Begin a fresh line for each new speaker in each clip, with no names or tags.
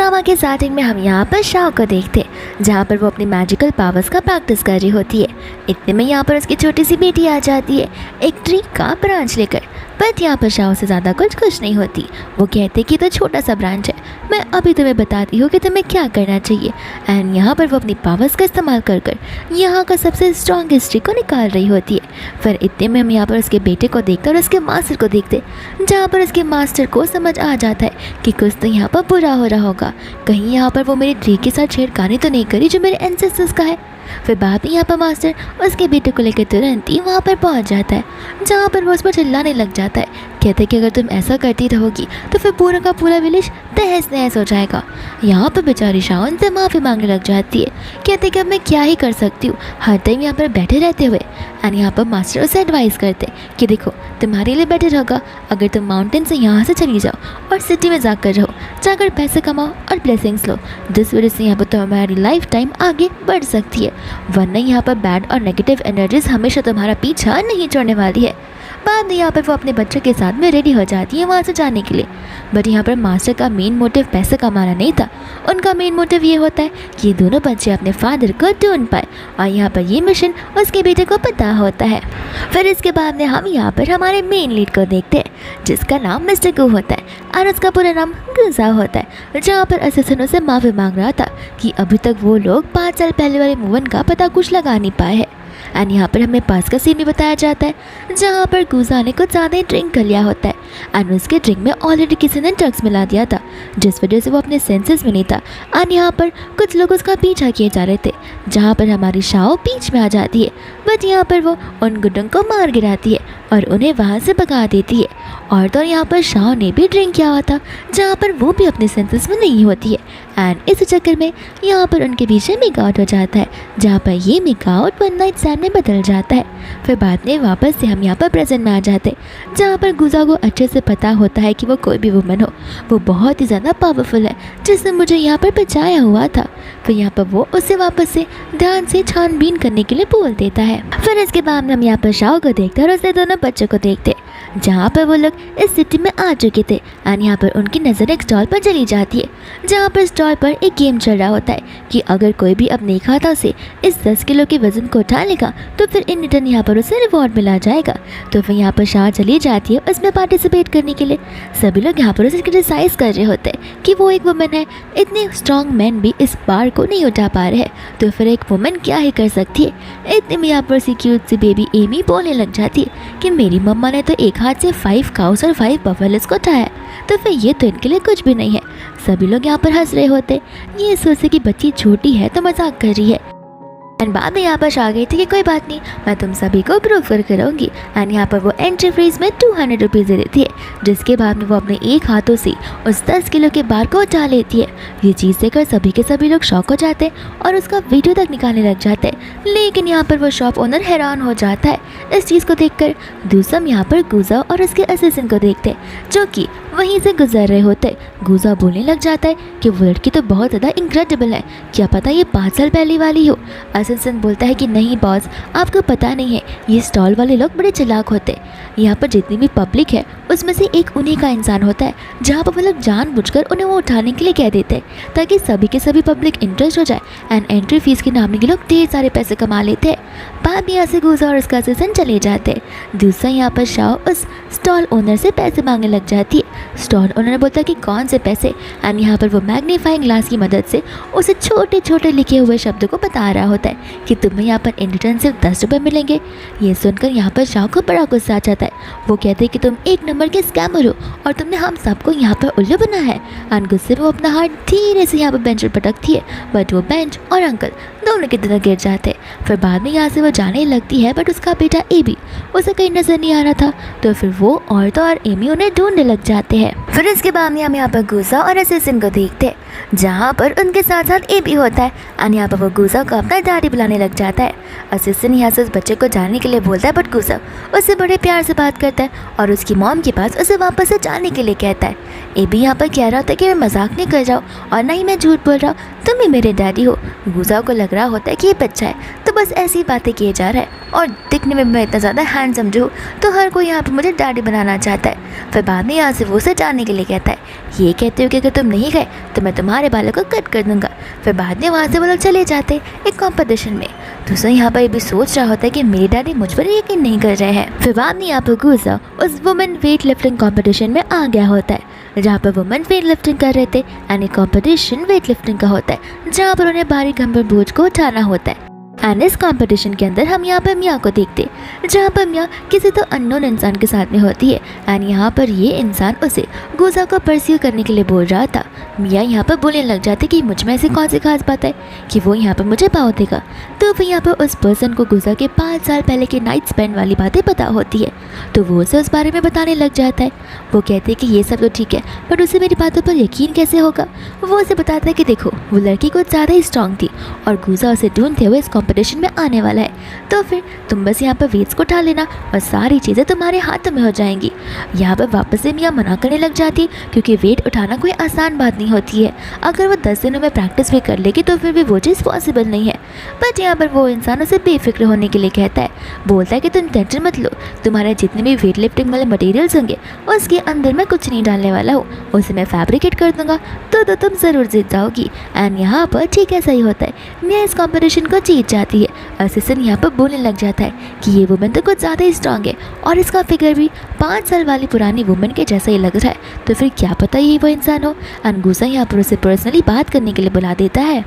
Drama के starting में हम यहाँ पर शाओ को देखते हैं, जहाँ पर वो अपनी मैजिकल पावर्स का प्रैक्टिस कर रही होती है। इतने में यहाँ पर उसकी छोटी सी बेटी आ जाती है एक ट्री का ब्रांच लेकर। बट यहाँ पर शाओ से ज़्यादा कुछ खुश नहीं होती। वो कहते कि तो छोटा सा ब्रांच है, मैं अभी तुम्हें बताती हूँ कि तुम्हें क्या करना चाहिए। एंड यहाँ पर वो अपनी पावर्स का इस्तेमाल कर कर यहाँ का सबसे स्ट्रॉन्गेस्ट ट्री को निकाल रही होती है। फिर इतने में हम यहाँ पर उसके बेटे को देखते और उसके मास्टर को देखते, जहाँ पर उसके मास्टर को समझ आ जाता है कि कुछ तो यहाँ पर बुरा हो रहा होगा। कहीं यहाँ पर वो मेरे ट्री के साथ छेड़खानी तो नहीं करी जो मेरे एंसेस्टर्स का है। फिर बाद में यहाँ पर मास्टर उसके बेटे को लेकर तुरंत ही वहाँ पर पहुँच जाता है, जहाँ पर वो उस पर चिल्लाने लग जाता है। कहते कि अगर तुम ऐसा करती रहोगी तो फिर पूरा का पूरा विलेज तहस नहस हो जाएगा। यहाँ पर बेचारी शाओ उनसे माफ़ी मांगने लग जाती है। कहते कि अब मैं क्या ही कर सकती हूँ, हर टाइम यहाँ पर बैठे रहते हुए। एंड यहाँ पर मास्टर उसे एडवाइस करते कि देखो तुम्हारे लिए बेटर होगा अगर तुम माउंटेन से यहाँ से चली जाओ और सिटी में जाकर रहो, जाकर पैसे कमाओ और ब्लेसिंग्स लो। जिस वजह से यहाँ पर तुम्हारी लाइफ टाइम आगे बढ़ सकती है, वरना यहाँ पर बैड और नेगेटिव एनर्जीज हमेशा तुम्हारा पीछा नहीं छोड़ने वाली है। बाद में यहाँ पर वो अपने बच्चों के साथ में रेडी हो जाती है वहाँ से जाने के लिए। बट यहाँ पर मास्टर का मेन मोटिव पैसे कमाना नहीं था। उनका मेन मोटिव ये होता है कि ये दोनों बच्चे अपने फादर को ढूंढ पाए, और यहाँ पर ये मिशन उसके बेटे को पता होता है। फिर इसके बाद में हम यहाँ पर हमारे मेन लीड को देखते हैं, जिसका नाम मिस्टर गू होता है और उसका पूरा नाम गुजा होता है। जहाँ पर असिस्टेंट से माफ़ी मांग रहा था कि अभी तक वो लोग 5 साल पहले वाले मूवमेंट का पता कुछ लगा नहीं पाए हैं। एंड यहाँ पर हमें पास का सीन भी बताया जाता है, जहाँ पर गुजा ने कुछ ज़्यादा ही ड्रिंक कर लिया होता है। एंड उसके ड्रिंक में ऑलरेडी किसी ने ड्रग्स मिला दिया था, जिस वजह से वो अपने सेंसेस में नहीं था। एंड यहाँ पर कुछ लोग उसका पीछा किए जा रहे थे, जहाँ पर हमारी शाओ बीच में आ जाती है। बट यहाँ पर वो उन गुंडों को मार गिराती है और उन्हें वहाँ से भगा देती है। और तो यहाँ पर शाओ ने भी ड्रिंक किया हुआ था, जहाँ पर वो भी अपने सेंसेस में नहीं होती है। एंड इस चक्कर में यहाँ पर उनके पीछे मेक आउट हो जाता है, जहाँ पर ये make out one night stand में बदल जाता है। फिर बाद में वापस से हम यहाँ पर प्रेजेंट में आ जाते हैं, जहाँ पर गुजा को अच्छे से पता होता है कि वो कोई भी वुमन हो, वो बहुत ही ज़्यादा पावरफुल है, जिसने मुझे यहाँ पर बचाया हुआ था। फिर यहाँ पर वो उसे वापस से ध्यान से छानबीन करने के लिए बोल देता है। फिर इसके बाद हम यहाँ पर शाओ को देखते हैं और उसके दोनों बच्चों को देखते हैं, जहाँ पर वो लोग इस सिटी में आ चुके थे। एंड यहाँ पर उनकी नज़र एक स्टॉल पर चली जाती है, जहाँ पर स्टॉल पर एक गेम चल रहा होता है कि अगर कोई भी अपने हाथों से इस 10 किलो के वजन को उठा लेगा तो फिर इन रिटर्न यहाँ पर उसे रिवॉर्ड मिला जाएगा। तो फिर यहाँ पर शाह चली जाती है उसमें पार्टिसिपेट करने के लिए। सभी लोग यहाँ पर उसे क्रिटिसाइज कर रहे होते हैं कि वो एक वुमन है, इतने स्ट्रॉन्ग मैन भी इस बार को नहीं उठा पा रहे हैं, तो फिर एक वुमन क्या ही कर सकती है। इतने में यहाँ पर सी क्यूट सी बेबी एमी बोलने लग जाती है कि मेरी मम्मा ने तो एक हाथ से 5 काउस और 5 बफेलोस को उठाया, तो फिर ये तो इनके लिए कुछ भी नहीं है। सभी लोग यहाँ पर हंस रहे होते, ये सोचे कि बच्ची छोटी है तो मजाक कर रही है। एंड बाद में यहाँ पर आ गई थी कि कोई बात नहीं, मैं तुम सभी को प्रूव कर रहूँगी। एंड यहाँ पर वो एंट्री फीस में 200 रुपीज़ दे देती है, जिसके बाद में वो अपने एक हाथों से उस 10 किलो के बार को उठा लेती है। ये चीज़ देखकर सभी के सभी लोग शॉक हो जाते हैं और उसका वीडियो तक निकालने लग जाते हैं। लेकिन यहाँ पर वो शॉप ओनर हैरान हो जाता है इस चीज़ को देखकर। दूसरा यहाँ पर गुजा और उसके असिस्टेंट को देखते हैं, जो कि वहीं से गुजर रहे होते। गुजा बोलने लग जाता है कि वो लड़की तो बहुत ज़्यादा इनक्रेडिबल है, क्या पता ये 5 साल पहले वाली हो। असिस्टेंट बोलता है कि नहीं बॉस, आपको पता नहीं है, ये स्टॉल वाले लोग बड़े चालाक होते हैं। यहाँ पर जितनी भी पब्लिक है उसमें से एक उन्हीं का इंसान होता है, जहाँ पर वो लोग जानबूझकर उन्हें वो उठाने के लिए कह देते हैं, ताकि सभी के सभी पब्लिक इंटरेस्ट हो जाए एंड एंट्री फीस के नाम के लोग ढेर सारे पैसे कमा लेते हैं। बाद में यहाँ से गुजा और उसका असिस्टेंट चले जाते हैं। दूसरा यहाँ पर शाओ उस स्टॉल ओनर से पैसे मांगने लग जाती है। स्टॉल ओनर बोलता है कि कौन से पैसे। एंड यहाँ पर वो मैग्नीफाइंग ग्लास की मदद से उसे छोटे छोटे लिखे हुए शब्दों को बता रहा होता है कि तुम्हें यहाँ पर इन रिटर्न सिर्फ 10 रुपये मिलेंगे। ये सुनकर यहाँ पर शाओ को बड़ा गुस्सा आ जाता है। वो कहते हैं कि तुम एक नंबर के स्कैमर हो और तुमने हम सबको यहाँ पर उल्लू बना है। एंड गुस्से में वो अपना हाथ धीरे से यहाँ पर बेंच पर पटकती है, बट वो बेंच और अंकल दोनों की तरह गिर जाते हैं। फिर बाद में यहाँ से वो जाने लगती है, बट उसका बेटा एबी उसे कहीं नजर नहीं आ रहा था, तो फिर वो और तो और एमी उन्हें ढूंढने लग जाते हैं। फिर इसके बाद में हम यहाँ पर गुजा और असिस्टेंट को देखते हैं, जहाँ पर उनके साथ साथ एबी होता है। एंड यहाँ पर वो गुजा को अपना डैडी बुलाने लग जाता है। असिस्टेंट यहाँ से उस बच्चे को जाने के लिए बोलता है, बट गुजा उससे बड़े प्यार से बात करता है और उसकी मॉम के पास उसे वापस से जाने के लिए कहता है। एबी यहाँ पर कह रहा होता है कि मैं मजाक नहीं कर रहा हूँ और ना ही मैं झूठ बोल रहा हूँ, तुम ही मेरे डैडी हो। गुजा को लग रहा होता है कि ये बच्चा है तो बस ऐसी बातें किए जा रहा है और दिखने में मैं इतना ज़्यादा हैंडसम जो हूँ तो हर कोई यहाँ पर मुझे डैडी बनाना चाहता है। फिर बाद में यहाँ से वो उसे जाने के लिए कहता है, ये कहते हो कि अगर तुम नहीं गए तो मैं तुम्हारे बालों को कट कर दूंगा। फिर बाद में वहाँ से वो लोग चले जाते एक कंपटीशन में। दूसरा यहाँ पर भी सोच रहा होता है कि मेरे डैडी मुझ पर यकीन नहीं कर रहे हैं। फिर बाद में यहाँ पर गुजा उस वुमेन वेट लिफ्टिंग कॉम्पिटिशन में आ गया होता है जहाँ पर वुमेन वेट लिफ्टिंग कर रहे थे। यानी कॉम्पिटिशन वेट लिफ्टिंग का होता है जहाँ पर उन्हें भारी गंभीर बोझ को उठाना होता है। एंड इस कंपटीशन के अंदर हम यहाँ पर मिया को देखते जहाँ पर मिया किसी तो अननोन इंसान के साथ में होती है। एंड यहाँ पर ये इंसान उसे गुजा को परस्यू करने के लिए बोल रहा था। मिया यहाँ पर बोलने लग जाते कि मुझ में ऐसी कौन सी खास बात है कि वो यहाँ पर मुझे पाव देगा। तो फिर यहाँ पर उस पर्सन को गुजा के 5 साल पहले के नाइट स्पेंड वाली बातें पता होती है तो वो उसे उस बारे में बताने लग जाता है। वो कहते हैं कि ये सब तो ठीक है बट उसे मेरी बातों पर यकीन कैसे होगा। वो उसे बताता है कि देखो वो लड़की कुछ ज़्यादा ही स्ट्रांग थी और गुजा उसे ढूंढते हुए इस कॉम्पिटिशन में आने वाला है। तो फिर तुम बस यहाँ पर वेट्स को उठा लेना और सारी चीज़ें तुम्हारे हाथों में हो जाएंगी। यहाँ पर वापस से मियाँ मना करने लग जाती है क्योंकि वेट उठाना कोई आसान बात नहीं होती है। अगर वो 10 दिनों में प्रैक्टिस भी कर लेगी तो फिर भी वो चीज़ पॉसिबल नहीं है। बट यहाँ पर वो इंसान उसे बेफिक्र होने के लिए कहता है, बोलता है कि तुम टेंशन मत लो, तुम्हारे जितने भी वेट लिफ्टिंग वाले मटेरियल्स होंगे उसके अंदर मैं कुछ नहीं डालने वाला हूँ, उसे मैं फैब्रिकेट कर दूंगा तो तुम ज़रूर जीत जाओगी। एंड यहाँ पर ठीक ऐसा ही होता है, मियाँ इस कॉम्पिटिशन को जीत जाती है। असिस्टेंट यहाँ पर बोलने लग जाता है कि ये वुमेन तो कुछ ज़्यादा ही स्ट्रांग है और इसका फिगर भी 5 साल वाली पुरानी वुमेन के जैसा ही लग रहा है, तो फिर क्या पता ये वो इंसान हो। एंड गुजा यहाँ पर उसे पर्सनली बात करने के लिए बुला देता है।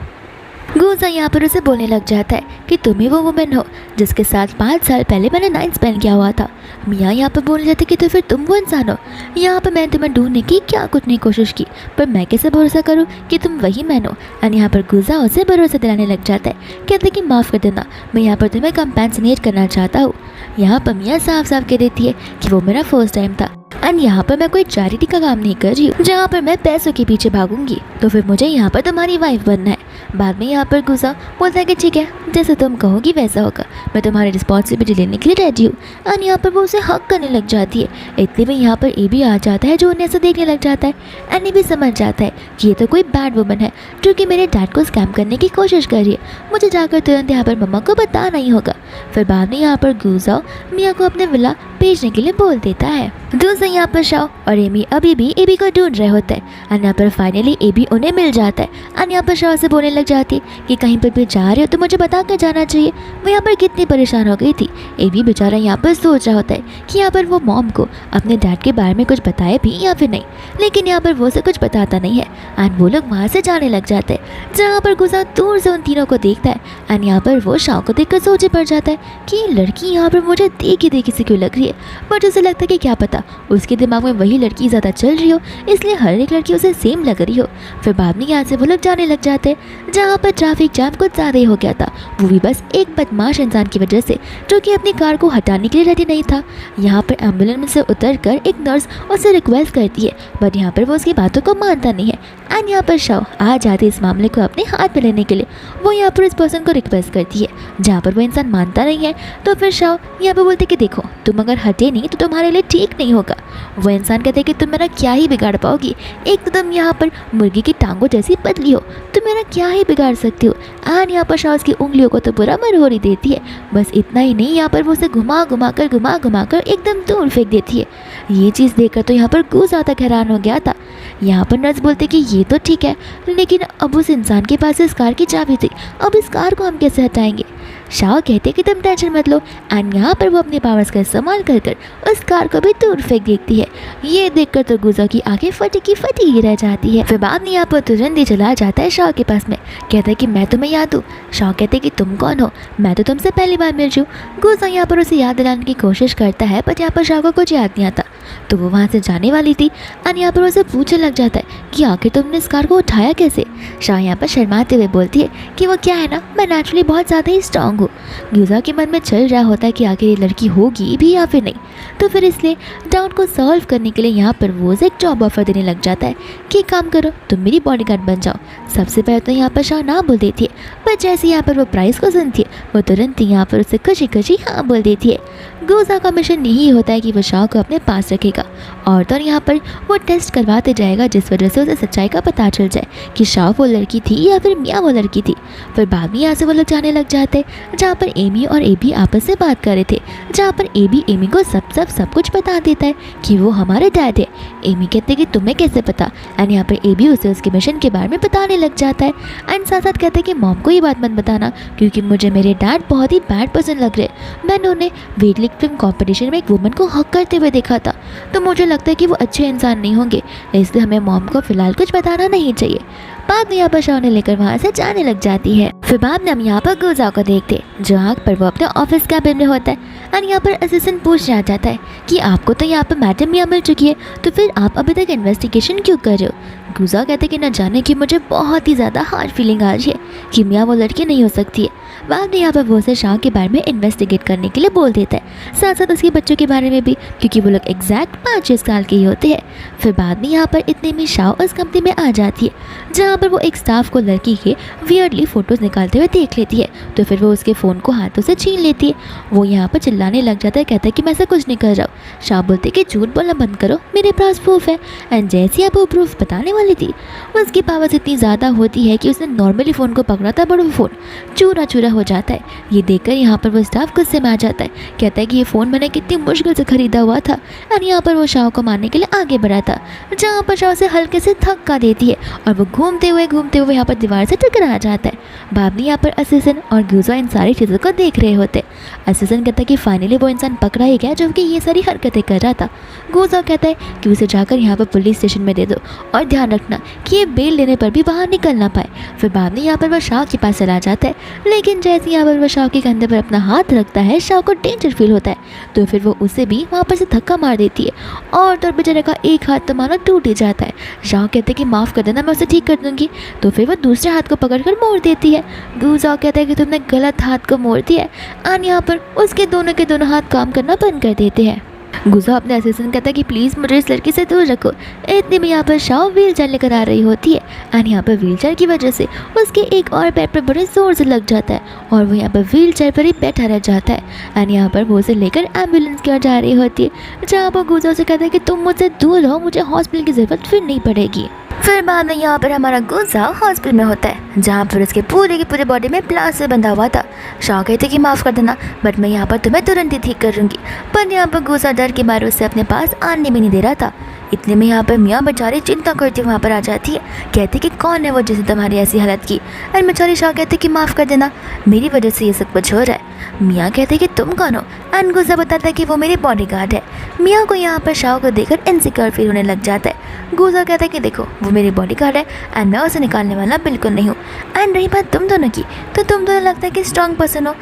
गुजा यहाँ पर उसे बोलने लग जाता है कि तुम ही वो वुमेन हो जिसके साथ 5 साल पहले मैंने नाइट स्पेंड किया हुआ था। मियाँ यहाँ पर बोलने जाते कि तो फिर तुम वो इंसान हो। यहाँ पर मैंने तुम्हें ढूंढने की क्या कुछ नहीं कोशिश की पर मैं कैसे भरोसा करूँ कि तुम वही मैन हो। एंड यहाँ पर गुजा उसे भरोसा दिलाने लग जाता है, कहते कि माफ़ कर देना, मैं यहाँ पर तुम्हें कंपेंसनेट करना चाहता हूँ। यहाँ पर मियाँ साफ साफ कह देती है कि वो मेरा फर्स्ट टाइम था एंड यहाँ पर मैं कोई चैरिटी का काम नहीं कर रही हूँ जहाँ पर मैं पैसों के पीछे भागूंगी, तो फिर मुझे यहाँ पर तुम्हारी वाइफ बनना है। बाद में यहाँ पर गुजा बोलता है कि ठीक है जैसे तुम कहोगी वैसा होगा, मैं तुम्हारी रिस्पॉन्सिबिलिटी लेने के लिए रेडी हूँ। एंड यहाँ पर वो उसे हक करने लग जाती है। इतने में यहाँ पर ए भी आ जाता है जो उन्हें ऐसा देखने लग जाता है। एंड ये भी समझ जाता है कि ये तो कोई बैड वुमन है जो कि मेरे डैड को स्कैम करने की कोशिश कर रही है, मुझे जाकर तुरंत यहाँ पर मम्मा को बताना ही होगा। फिर बाद में यहाँ पर गुजा मियाँ को अपने विला भेजने के लिए बोल देता है। दूसरा यहाँ पर शाओ और एमी अभी भी एबी को ढूंढ रहे होते हैं। एंड यहाँ पर फाइनली एबी उन्हें मिल जाता है। एंड यहाँ पर शाओ से बोलने लग जाती है कि कहीं पर भी जा रहे हो तो मुझे बता कर जाना चाहिए। वो यहाँ पर कितनी परेशान हो गई थी। एबी बेचारा यहाँ पर सोच रहा होता है कि यहाँ पर वो मॉम को अपने डैड के बारे में कुछ बताए भी या फिर नहीं, लेकिन यहाँ पर वो उसे कुछ बताता नहीं है। एंड वो लोग वहाँ से जाने लग जाते हैं जहाँ पर गुजा दूर से उन तीनों को देखता है। एंड यहाँ पर वो शाओ को देखकर सोचे पड़ जाता है कि ये लड़की यहाँ पर मुझे देखी सी क्यों लग रही है। बट उसे लगता है कि क्या पता उसके दिमाग में वही लड़की ज़्यादा चल रही हो, इसलिए हर एक लड़की उसे सेम लग रही हो। फिर बाद में यहाँ से वो लोग जाने लग जाते हैं जहाँ पर ट्रैफिक जाम कुछ ज़्यादा ही हो गया था, वो भी बस एक बदमाश इंसान की वजह से जो कि अपनी कार को हटाने के लिए रेडी नहीं था। यहाँ पर एम्बुलेंस से उतर कर एक नर्स उससे रिक्वेस्ट करती है बट यहाँ पर वो उसकी बातों को मानता नहीं है। एंड यहाँ पर शाओ आ जाती है इस मामले को अपने हाथ में लेने के लिए। वो यहाँ पर इस पर्सन को रिक्वेस्ट करती है जहाँ पर वो इंसान मानता नहीं है। तो फिर शाओ यहाँ पर बोलते कि देखो तुम अगर हटे नहीं तो तुम्हारे लिए ठीक नहीं होगा। वो इंसान कहते कि तुम मेरा क्या ही बिगाड़ पाओगी, एक तो तुम यहाँ पर मुर्गी की टांगों जैसी पतली हो, तुम मेरा क्या ही बिगाड़ सकती हो। एंड यहाँ पर शाओ उसकी उंगलियों को तो पूरा मरहोरी देती है। बस इतना ही नहीं, यहाँ पर वो उसे घुमा घुमा कर एकदम दूर फेंक देती है। ये चीज़ देखकर तो यहाँ पर गुज ज़्यादा हैरान हो गया था। यहाँ पर नर्स बोलते कि ये तो ठीक है लेकिन अब उस इंसान के पास इस कार की चाबी थी, अब इस कार को हम कैसे हटाएंगे। शाओ कहते कि तुम टेंशन मत लो। एंड यहाँ पर वो अपने पावर्स का इस्तेमाल कर उस कार को भी दूर फेंक देती है। ये देखकर तो गुजा की आंखें फटी की फटी ही रह जाती है। फिर बाद में यहाँ पर तुरंत ही चला जाता है शाओ के पास में, कहता है कि मैं तुम्हें याद हूँ। शाओ कहते कि तुम कौन हो, मैं तो तुमसे पहली बार मिल रही हूँ। गुजा यहाँ पर उसे याद दिलाने की कोशिश करता है बट यहाँ पर शाओ को कुछ याद नहीं आता, तो वो वहाँ से जाने वाली थी। एंड यहाँ पर उसे पूछने लग जाता है कि आखिर तुमने इस कार को उठाया कैसे। शाह यहाँ पर शर्माते हुए बोलती है कि वो क्या है ना, मैं नेचुरली बहुत ज़्यादा ही स्ट्रांग हूँ। गुजा के मन में चल रहा होता है कि आखिर ये लड़की होगी भी या फिर नहीं, तो फिर इसलिए डाउट को सॉल्व करने के लिए यहाँ पर वो एक जॉब ऑफर देने लग जाता है कि काम करो तुम मेरी बॉडीगार्ड बन जाओ। सबसे पहले तो यहाँ पर शाह ना बोल देती है, पर जैसे यहाँ पर वो प्राइस को सुनती है वो तुरंत ही यहाँ पर उसे खुशी खुशी हाँ बोल देती है। गुजा का मिशन यही होता है कि वो शाह को अपने पास रखेगा और तो और यहाँ पर वो टेस्ट करवाते जाएगा जिस वजह से उसे सच्चाई का पता चल जाए कि शाह वो लड़की थी या फिर मियाँ वो लड़की थी। फिर बाद में यहाँ से वो लोग जाने लग जाते जहाँ पर एमी और एबी आपस में बात कर रहे थे, जहाँ पर एबी एमी को सब कुछ बता देता है कि वो हमारे डैड है। एमी कहते कि तुम्हें कैसे पता, एंड यहाँ पर एबी उसे उसके मिशन के बारे में बताने लग जाता है। एंड साथ साथ कहते हैं कि मॉम को ये बात मत बताना क्योंकि मुझे मेरे डैड बहुत ही बैड पर्सन लग रहे। मैंने उन्हें वेट लिफ्टिंग कॉम्पिटिशन में एक वुमन को हक करते हुए देखा था, तो मुझे लगता है कि वो अच्छे इंसान नहीं होंगे, इसलिए हमें मॉम को फिलहाल कुछ बताना नहीं चाहिए। बाद में यहाँ पर शाह ने लेकर वहाँ से जाने लग जाती है। फिर बाद में हम यहाँ पर गुजा को देखते जहाँ पर वो अपने ऑफिस कैबिन में होता है और यहाँ पर असिस्टेंट पूछने आ जाता है कि आपको तो यहाँ पर मैडम मियाँ मिल चुकी है, तो फिर आप अभी तक इन्वेस्टिगेशन क्यों कर रहे हो। गुजा कहते कि न जाने कि मुझे बहुत ही ज़्यादा हार्ड फीलिंग आ रही है कि मियाँ वो लड़की नहीं हो सकती है। बाद में यहाँ पर वो उसे शाह के बारे में इन्वेस्टिगेट करने के लिए बोल देता है, साथ साथ उसके बच्चों के बारे में भी क्योंकि वो लोग एग्जैक्ट 5-6 साल के ही होते हैं। फिर बाद में यहाँ पर इतने में शाह उस कंपनी में आ जाती है जहाँ पर वो एक स्टाफ को लड़की के वियर्डली फ़ोटोज़ निकालते हुए देख लेती है, तो फिर वो उसके फ़ोन को हाथों से छीन लेती है। वो यहाँ पर चिल्लाने लग जाता है, कहता है कि मैं ऐसा कुछ नहीं कर रहा हूँ। शाह बोलते कि झूठ बोलना बंद करो, मेरे पास प्रूफ है। एंड जैसे आप वो प्रूफ बताने वाली थी उसकी पावर इतनी ज़्यादा होती है कि उसने नॉर्मली फ़ोन को पकड़ा था बट वो फ़ोन चूरा चूरा हो जाता है। ये देखकर यहाँ पर वो स्टाफ गुस्से में आ जाता है, कहता है कि ये फ़ोन मैंने कितनी मुश्किल से ख़रीदा हुआ था। और यहाँ पर वो शाह को मारने के लिए आगे बढ़ा था जहाँ पर शाह से हल्के से धक्का देती है और वो घूमते हुए यहाँ पर दीवार से टकरा जाता है। बाद में यहाँ पर असिस्टेंट और गुजा इन सारी चीज़ों को देख रहे होते। असिस्टेंट कहता है कि फाइनली वो इंसान पकड़ा ही गया जो कि ये सारी हरकतें कर रहा था। गुजा कहता है कि उसे जाकर यहाँ पर पुलिस स्टेशन में दे दो और ध्यान रखना कि ये बेल लेने पर भी बाहर निकल ना पाए। फिर बाद में यहाँ पर वह शाह के पास चला जाता है, लेकिन जैसे यहाँ पर वह शाह के कंधे पर अपना हाथ रखता है शाह को डेंजर फील होता है, तो फिर वो उसे भी वहाँ पर से धक्का मार देती है और तो बेचारे का एक हाथ तो मानो टूट ही जाता है। शाह कहते हैं कि माफ़ कर देना, मैं उसे ठीक कर दूँगी, तो फिर वो दूसरे हाथ को पकड़कर मोड़ देती है। गुजा कहता है कि तुमने गलत हाथ को मोड़ दिया है, और यहाँ पर उसके दोनों के दोनों हाथ काम करना बंद कर देते हैं। गुजा अपने असिस्टेंट कहता है कि प्लीज़ मुझे इस लड़की से दूर रखो। इतने में यहाँ पर शाह व्हील चेयर लेकर आ रही होती है एंड यहाँ पर व्हील चेयर की वजह से उसके एक और पैर पर बड़े ज़ोर से लग जाता है और वो यहाँ पर व्हील चेयर पर ही बैठा रह जाता है। एंड यहाँ पर वो उसे लेकर एम्बुलेंस की ओर जा रही होती है जहाँ पर गुजा से कहता है कि तुम मुझसे दूर रहो, मुझे हॉस्पिटल की ज़रूरत फिर नहीं पड़ेगी। फिर बाद में यहाँ पर हमारा गुजा हॉस्पिटल में होता है जहाँ पर उसके पूरे की पूरे बॉडी में प्लास्टर बंधा हुआ था। शाह कहते कि माफ़ कर देना बट मैं यहाँ पर तुम्हें तुरंत ही ठीक करूँगी, पर यहाँ पर गुजा डर के मारे उसे अपने पास आने भी नहीं दे रहा था। इतने में यहाँ पर मियाँ बेचारी चिंता करती वहाँ पर आ जाती है, कहते कि कौन है वो जिसने तुम्हारी ऐसी हालत की। और बेचारी शाह कहते कि माफ़ कर देना, मेरी वजह से ये सब कुछ हो रहा है। मियाँ कहते कि तुम कौन हो, एंड गुजा बताता है कि वो मेरे बॉडीगार्ड है। मियाँ को यहाँ पर शाह को देखकर इनसिक्योर फील होने लग जाता है। गुजा कहता है कि देखो वो मेरी बॉडीगार्ड है एंड मैं उसे निकालने वाला बिल्कुल नहीं हूँ। एंड रही बात तुम दोनों की, तो तुम दोनों लगता है कि स्ट्रांग पर्सन हो,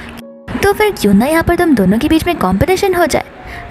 तो फिर क्यों ना यहाँ पर तुम दोनों के बीच में कॉम्पिटिशन हो जाए।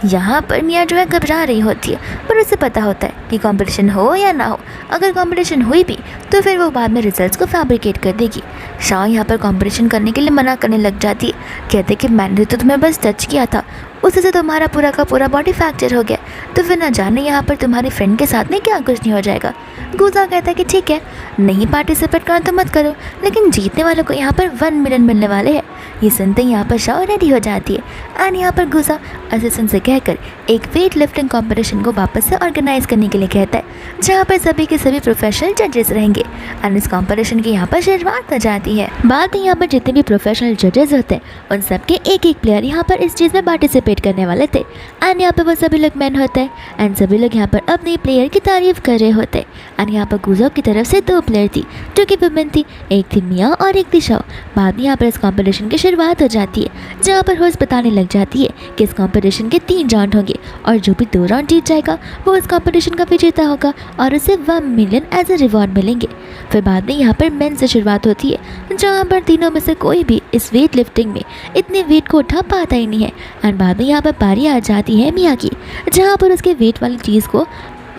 यहाँ पर मियाँ जो है घबरा रही होती है, पर उसे पता होता है कि कंपटीशन हो या ना हो, अगर कंपटीशन हुई भी तो फिर वो बाद में रिजल्ट्स को फैब्रिकेट कर देगी। शाह यहाँ पर कंपटीशन करने के लिए मना करने लग जाती है, कहते कि मैंने तो तुम्हें बस टच किया था, उससे से तुम्हारा पूरा का पूरा बॉडी फ्रैक्चर हो गया, तो फिर ना जाने यहाँ पर तुम्हारी फ्रेंड के साथ में क्या कुछ नहीं हो जाएगा। गुजा कहता है कि ठीक है, नहीं पार्टिसिपेट करना तो मत करो, लेकिन जीतने वालों को यहाँ पर 1 मिलियन मिलने वाले हैं। ये सुनते ही यहाँ पर शाह रेडी हो जाती है एंड यहाँ पर गुजा असिस्टेंट से कहकर एक वेट लिफ्टिंग कॉम्पिटिशन को वापस से ऑर्गेनाइज करने के लिए कहता है जहाँ पर सभी के सभी प्रोफेशनल जजेस रहेंगे एंड इस कॉम्पिटिशन की यहाँ पर शुरुआत हो जाती है। बाद में यहाँ पर जितने भी प्रोफेशनल जजेस होते हैं उन सबके एक एक प्लेयर यहाँ पर इस चीज़ में पार्टिसिपेट करने वाले थे एंड यहाँ पर वो सभी लोग मैन होते हैं एंड सभी लोग यहाँ पर अपने प्लेयर की तारीफ कर रहे होते हैं। एंड यहाँ पर गुजा की तरफ से 2 प्लेयर थी जो कि वुमेन थी, एक थी मियाँ और एक थी शाह। बाद में यहाँ पर इस कॉम्पिटिशन की शुरुआत हो जाती है जहाँ पर होस्ट बताने लग जाती है कि इस कॉम्पिटिशन के 3 राउंड होंगे और जो भी 2 राउंड जीत जाएगा वो इस कॉम्पिटिशन का विजेता होगा और उसे 1 मिलियन एज ए रिवॉर्ड मिलेंगे। फिर बाद में यहाँ पर मेन से शुरुआत होती है जहाँ पर तीनों में से कोई भी इस वेट लिफ्टिंग में इतने वेट को उठा पाता ही नहीं है। एंड बाद में यहाँ पर बारी आ जाती है मियाँ की जहाँ पर उसके वेट वाली चीज़ को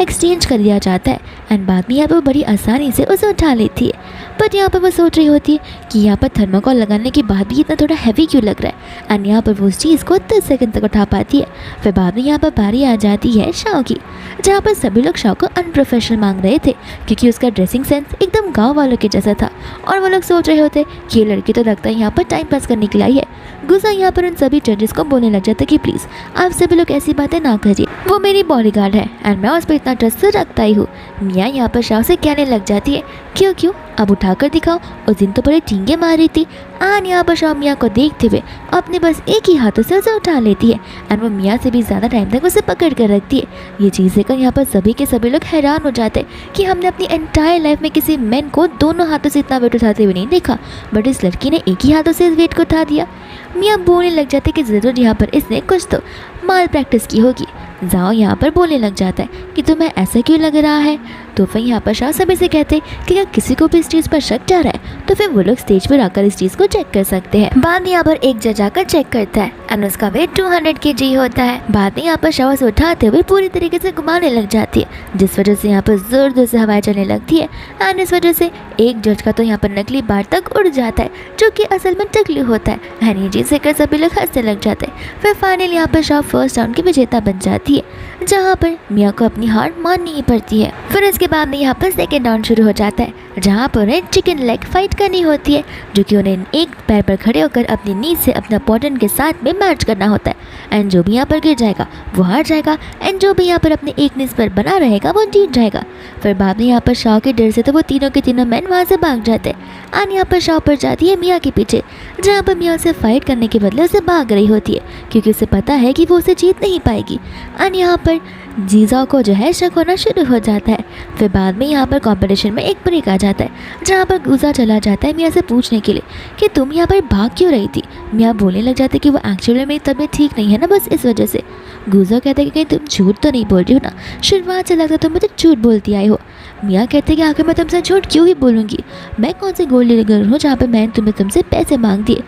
एक्सचेंज कर दिया जाता है एंड बाद में यहाँ पर वो बड़ी आसानी से उसे उठा लेती है। बट यहाँ पर वो सोच रही होती है कि यहाँ पर थर्माकोल लगाने के बाद भी इतना थोड़ा हैवी क्यों लग रहा है एंड यहाँ पर वो उस चीज़ को 10 सेकंड तक उठा पाती है। फिर बाद में यहाँ पर बारी आ जाती है शाओ की, जहाँ पर सभी लोग शाओ को अनप्रोफेशनल मांग रहे थे क्योंकि उसका ड्रेसिंग सेंस एकदम गाँव वालों के जैसा था और वो लोग सोच रहे होते कि ये लड़की तो लगता है यहाँ पर टाइम पास करने के लिए आई है। गुजा यहाँ पर उन सभी जजेस को बोलने लग जाता है कि प्लीज़ आप सभी लोग ऐसी बातें ना करिए, वो मेरी बॉडीगार्ड है एंड मैं उस पर इतना ट्रस्ट तो रखता ही हूँ। मियाँ यहाँ पर शाओ से कहने लग जाती है क्यों क्यों अब उठाकर दिखाओ, उस दिन तो बड़े टींगे मार रही थी। आन यहाँ पर शाओ मियाँ को देखते हुए अपने बस एक ही हाथों से उसे उठा लेती है एंड वो मियाँ से भी ज़्यादा टाइम तक उसे पकड़ कर रखती है। ये चीज़ देखकर यहाँ पर सभी के सभी लोग हैरान हो जाते हैं कि हमने अपनी एंटायर लाइफ में किसी मैन को दोनों हाथों से इतना वेट उठाते हुए नहीं देखा, बट इस लड़की ने एक ही हाथों से इस वेट को उठा दिया। मियाँ बोलने लग जाते कि ज़रूर यहाँ पर इसने कुछ तो माल प्रैक्टिस की होगी। जाओ यहाँ पर बोलने लग जाता है कि तुम्हें ऐसा क्यों लग रहा है। तो फिर यहाँ पर शाह सभी से कहते कि अगर किसी को भी इस चीज़ पर शक जा रहा है तो फिर वो लोग स्टेज पर आकर इस चीज़ को चेक कर सकते हैं। बाद में यहाँ पर एक जज आकर चेक करता है एंड उसका वेट 200 kg होता है। बाद में यहाँ पर शाह से उठाते हुए पूरी तरीके से घुमाने लग जाती है, जिस वजह से यहाँ पर जोर जोर से हवाएं चलने लगती है एंड इस वजह से एक जज का तो यहाँ पर नकली बार तक उड़ जाता है जो कि असल में टकली होता है एंड ये चीज़ देखकर सभी लोग हंसने लग जाते हैं। फिर फाइनली यहाँ पर शाह फर्स्ट राउंड की विजेता बन जाती है, जहाँ पर मियाँ को अपनी हार माननी ही पड़ती है। फिर इसके बाद में यहाँ पर सेकेंड राउंड शुरू हो जाता है, जहाँ पर उन्हें चिकन लेग फाइट करनी होती है, जो कि उन्हें एक पैर पर खड़े होकर अपनी नीज से अपना अपोनेंट के साथ में मैच करना होता है एंड जो भी यहाँ पर गिर जाएगा वो हार जाएगा एंड जो भी यहाँ पर अपने एक नीज पर बना रहेगा वो जीत जाएगा। फिर बाद में यहाँ पर शाह के डर से तो वो तीनों के तीनों मैन वहाँ से भाग जाते हैं एंड यहाँ पर शाह पर जाती है मियाँ के पीछे, जहाँ पर मियाँ से फाइट करने के बदले उसे भाग रही होती है क्योंकि उसे पता है कि वो उसे जीत नहीं पाएगी एंड यहाँ पर जीजा को जो है शक होना शुरू हो जाता है। फिर बाद में यहाँ पर कंपटीशन में एक ब्रेक आ जाता है, जहाँ पर गुजा चला जाता है मियाँ से पूछने के लिए कि तुम यहाँ पर भाग क्यों रही थी। मियाँ बोलने लग जाते कि वो एक्चुअली मेरी तबीयत ठीक नहीं है ना, बस इस वजह से। गुजा कहते कि कहीं तुम झूठ तो नहीं बोल रही हो ना, शुरुआत से लगता तुम मुझे झूठ बोलती आई हो। मियाँ कहते कि आखिर मैं तुमसे झूठ क्यों ही बोलूँगी, मैं कौन सी गोल्ड डिगर हूँ जहाँ पर मैंने तुम्हें तुमसे पैसे मांग दिए।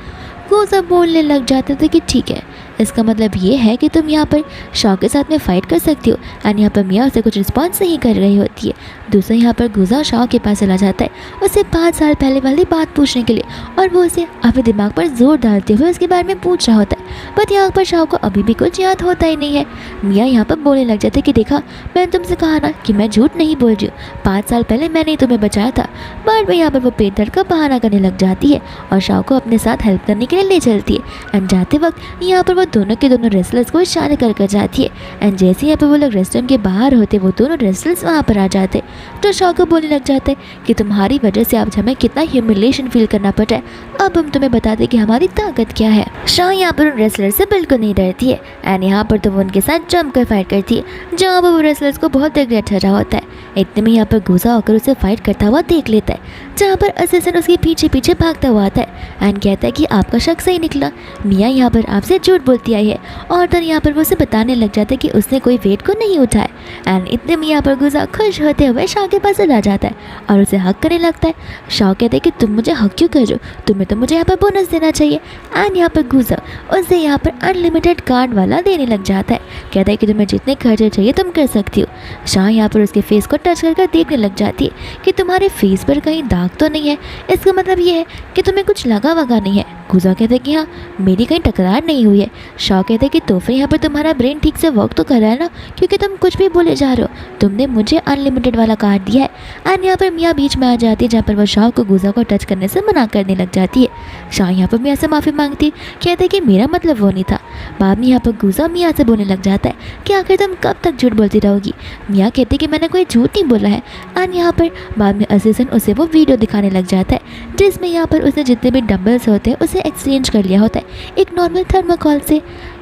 गुजा बोलने लग जाते थे कि ठीक है, इसका मतलब ये है कि तुम यहाँ पर शाह के साथ में फाइट कर सकती हो एंड यहाँ पर मियाँ उसे कुछ रिस्पॉन्स नहीं कर रही होती है। दूसरा यहाँ पर गुजा शाह के पास चला जाता है उसे 5 साल पहले वाली बात पूछने के लिए और वो उसे अपने दिमाग पर जोर डालते हुए उसके बारे में पूछ रहा होता है, बट यहाँ पर शाह को अभी भी कुछ याद होता ही नहीं है। मियाँ यहाँ पर बोलने लग जाते कि देखा, मैंने तुमसे कहा ना कि मैं झूठ नहीं बोल रही हूँ, 5 साल पहले मैंने ही तुम्हें बचाया था। बट यहाँ पर वो पेट दर्द का बहाना करने लग जाती है और शाह को अपने साथ हेल्प करने के लिए ले चलती है एंड जाते वक्त यहाँ पर वो दोनों के दोनों रेसलर्स को इशारे कर जाती है एंड जैसे यहाँ पर वो लोग रेस्टोरेंट के बाहर होते वो दोनों रेसलर्स वहाँ पर आ जाते तो शाह को बोलने लग जाते कि तुम्हारी वजह से आज हमें कितना ह्यूमिलेशन फील करना पड़ रहा है, अब हम तुम्हें बता दें कि हमारी ताकत क्या है। शाह यहाँ पर उन रेसलर से बिल्कुल नहीं डरती है एंड यहाँ पर तो वो उनके साथ जम कर फाइट करती है, जहाँ पर वो रेसलर्स को बहुत रिग्रेट हो रहा होता है। इतने में यहाँ पर गुजा होकर उसे फाइट करता हुआ देख लेता है, जहाँ पर असिस्टेंट उसके पीछे पीछे भागता हुआ आता है एंड कहता है कि आपका शक सही निकला, मियाँ यहाँ पर आपसे झूठ बोलती आई है। और तो यहाँ पर वो उसे बताने लग जाता है कि उसने कोई वेट को नहीं उठाया एंड इतने में यहाँ पर गुजा खुश होते हुए शाह के पास चला जाता है और उसे हक करने लगता है। शाह कहते हैं कि तुम मुझे हक क्यों कर रहे हो, तुम्हें तो मुझे यहाँ पर बोनस देना चाहिए एंड यहाँ पर गुजा उसे यहाँ पर अनलिमिटेड कार्ड वाला देने लग जाता है, कहता है कि तुम्हें जितने खर्चे चाहिए तुम कर सकती हो। शाह यहाँ पर उसके फेस को टच कर देखने लग जाती है कि तुम्हारे फेस पर कहीं दाग तो नहीं है, इसका मतलब ये है कि तुम्हें कुछ लगा वगा नहीं है। गुजा कहते हैं कि हाँ, मेरी कहीं टकरार नहीं हुई है। शाह कहते हैं कि तो फिर यहाँ पर तुम्हारा ब्रेन ठीक से वर्क तो कर रहा है ना, क्योंकि तुम कुछ भी बोले जा रहे हो, तुमने मुझे अनलिमिटेड वाला कार्ड दिया है। एंड यहाँ पर मियाँ बीच में आ जाती है, जहाँ पर वो शाह को गुजा को टच करने से मना करने लग जाती है। शाह यहाँ पर मियाँ से माफ़ी मांगती, कहते हैं कि मेरा मतलब वो नहीं था। बाद में यहाँ पर गुजा मियाँ से बोलने लग जाता है कि आखिर तुम कब तक झूठ बोलती रहोगी। मियाँ कहते हैं कि मैंने कोई झूठ नहीं बोला है। एंड यहाँ पर बाद में असिस्टेंट उसे वो वीडियो दिखाने लग जाता है, जिसमें यहाँ पर उसने जितने भी डंबल्स होते हैं उसे एक्सचेंज कर लिया होता है एक नॉर्मल थर्माकोल से।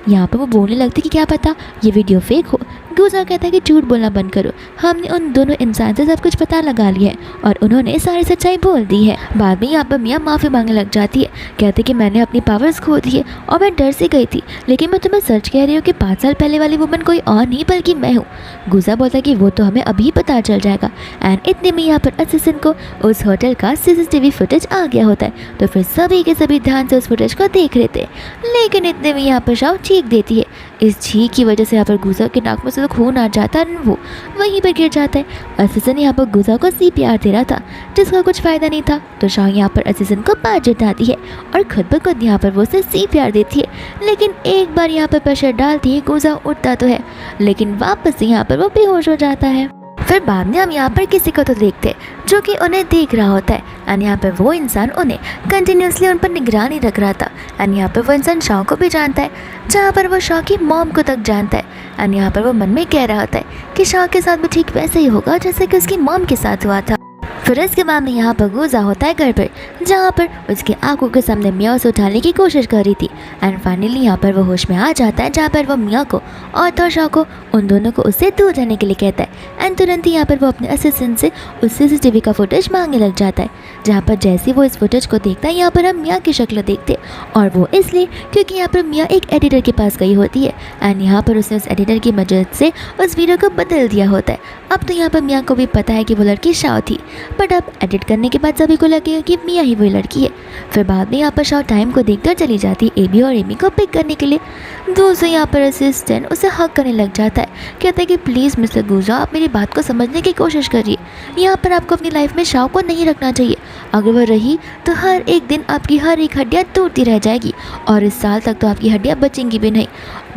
यहाँ पर वो बोलने लगती कि क्या पता ये वीडियो फेक हो। गुजा कहता है कि झूठ बोलना बंद करो, हमने उन दोनों इंसान से सब कुछ पता लगा लिया है और उन्होंने सारी सच्चाई बोल दी है। बाद में यहाँ पर मियाँ माफ़ी मांगने लग जाती है, कहते कि मैंने अपनी पावर्स खो दी है और मैं डर से गई थी, लेकिन मैं तुम्हें सच कह रही हूँ कि 5 साल पहले वाली वुमन कोई और नहीं बल्कि मैं हूँ। गुजा बोलता कि वो तो हमें अभी पता चल जाएगा। एंड इतने में यहाँ पर असिस्टेंट को उस होटल का CCTV फुटेज आ गया होता है, तो फिर सभी के सभी ध्यान से उस फुटेज को देख रहे थे। लेकिन इतने में यहाँ पर शाह चीख देती है, इस छींक की वजह से यहाँ पर गुजा के नाक में से तो खून आ जाता है और वो वहीं पर गिर जाता है। असिस्टेंट यहाँ पर गुजा को CPR दे रहा था जिसका कुछ फ़ायदा नहीं था, तो शाह यहाँ पर असिस्टेंट को बात जताती है और खुद ब खुद यहाँ पर वो उसे CPR देती है। लेकिन एक बार यहाँ पर प्रेशर डालती है, गुजा उठता तो है लेकिन वापस से यहाँ पर वो बेहोश हो जाता है। फिर बाद में हम यहाँ पर किसी को तो देखते हैं जो कि उन्हें देख रहा होता है एंड यहाँ पर वो इंसान उन्हें कंटिन्यूसली उन पर निगरानी रख रहा था एंड यहाँ पर वो इंसान शाह को भी जानता है, जहाँ पर वो शाह की मॉम को तक जानता है एंड यहाँ पर वो मन में कह रहा होता है कि शाह के साथ भी ठीक वैसे ही होगा जैसे कि उसकी मॉम के साथ हुआ था। फिर इसके बाद में यहाँ पर गुजा होता है घर पर, जहाँ पर उसकी आंखों के सामने मियाँ उसे उठाने की कोशिश कर रही थी एंड फाइनली यहाँ पर वो होश में आ जाता है, जहाँ पर वो मियाँ को और तोशा को उन दोनों को उससे दूर जाने के लिए कहता है एंड तुरंत ही यहाँ पर वो अपने असिस्टेंट से उस CCTV का फुटेज मांगने लग जाता है, जहाँ पर जैसे वो इस फुटेज को देखता है यहाँ पर हम मियाँ की शक्ल देखते और वो इसलिए क्योंकि यहाँ पर मियाँ एक एडिटर के पास गई होती है एंड यहाँ पर उसने उस एडिटर की मदद से उस वीडियो को बदल दिया होता है। अब तो यहाँ पर मियाँ को भी पता है कि वो लड़की शाह थी, बट अब एडिट करने के बाद सभी को लगेगा कि मियाँ ही वही लड़की है। फिर बाद में यहाँ पर शाह टाइम को देखकर चली जाती है एबी और एमी को पिक करने के लिए। दोस्तों यहाँ पर असिस्टेंट उसे हक करने लग जाता है, कहता है कि प्लीज़ मिस्टर गुजा आप मेरी बात को समझने की कोशिश करिए, यहाँ पर आपको अपनी लाइफ में शाह को नहीं रखना चाहिए, अगर वह रही तो हर एक दिन आपकी हर एक हड्डियाँ टूटती रह जाएगी और इस साल तक तो आपकी हड्डियाँ बचेंगी भी नहीं।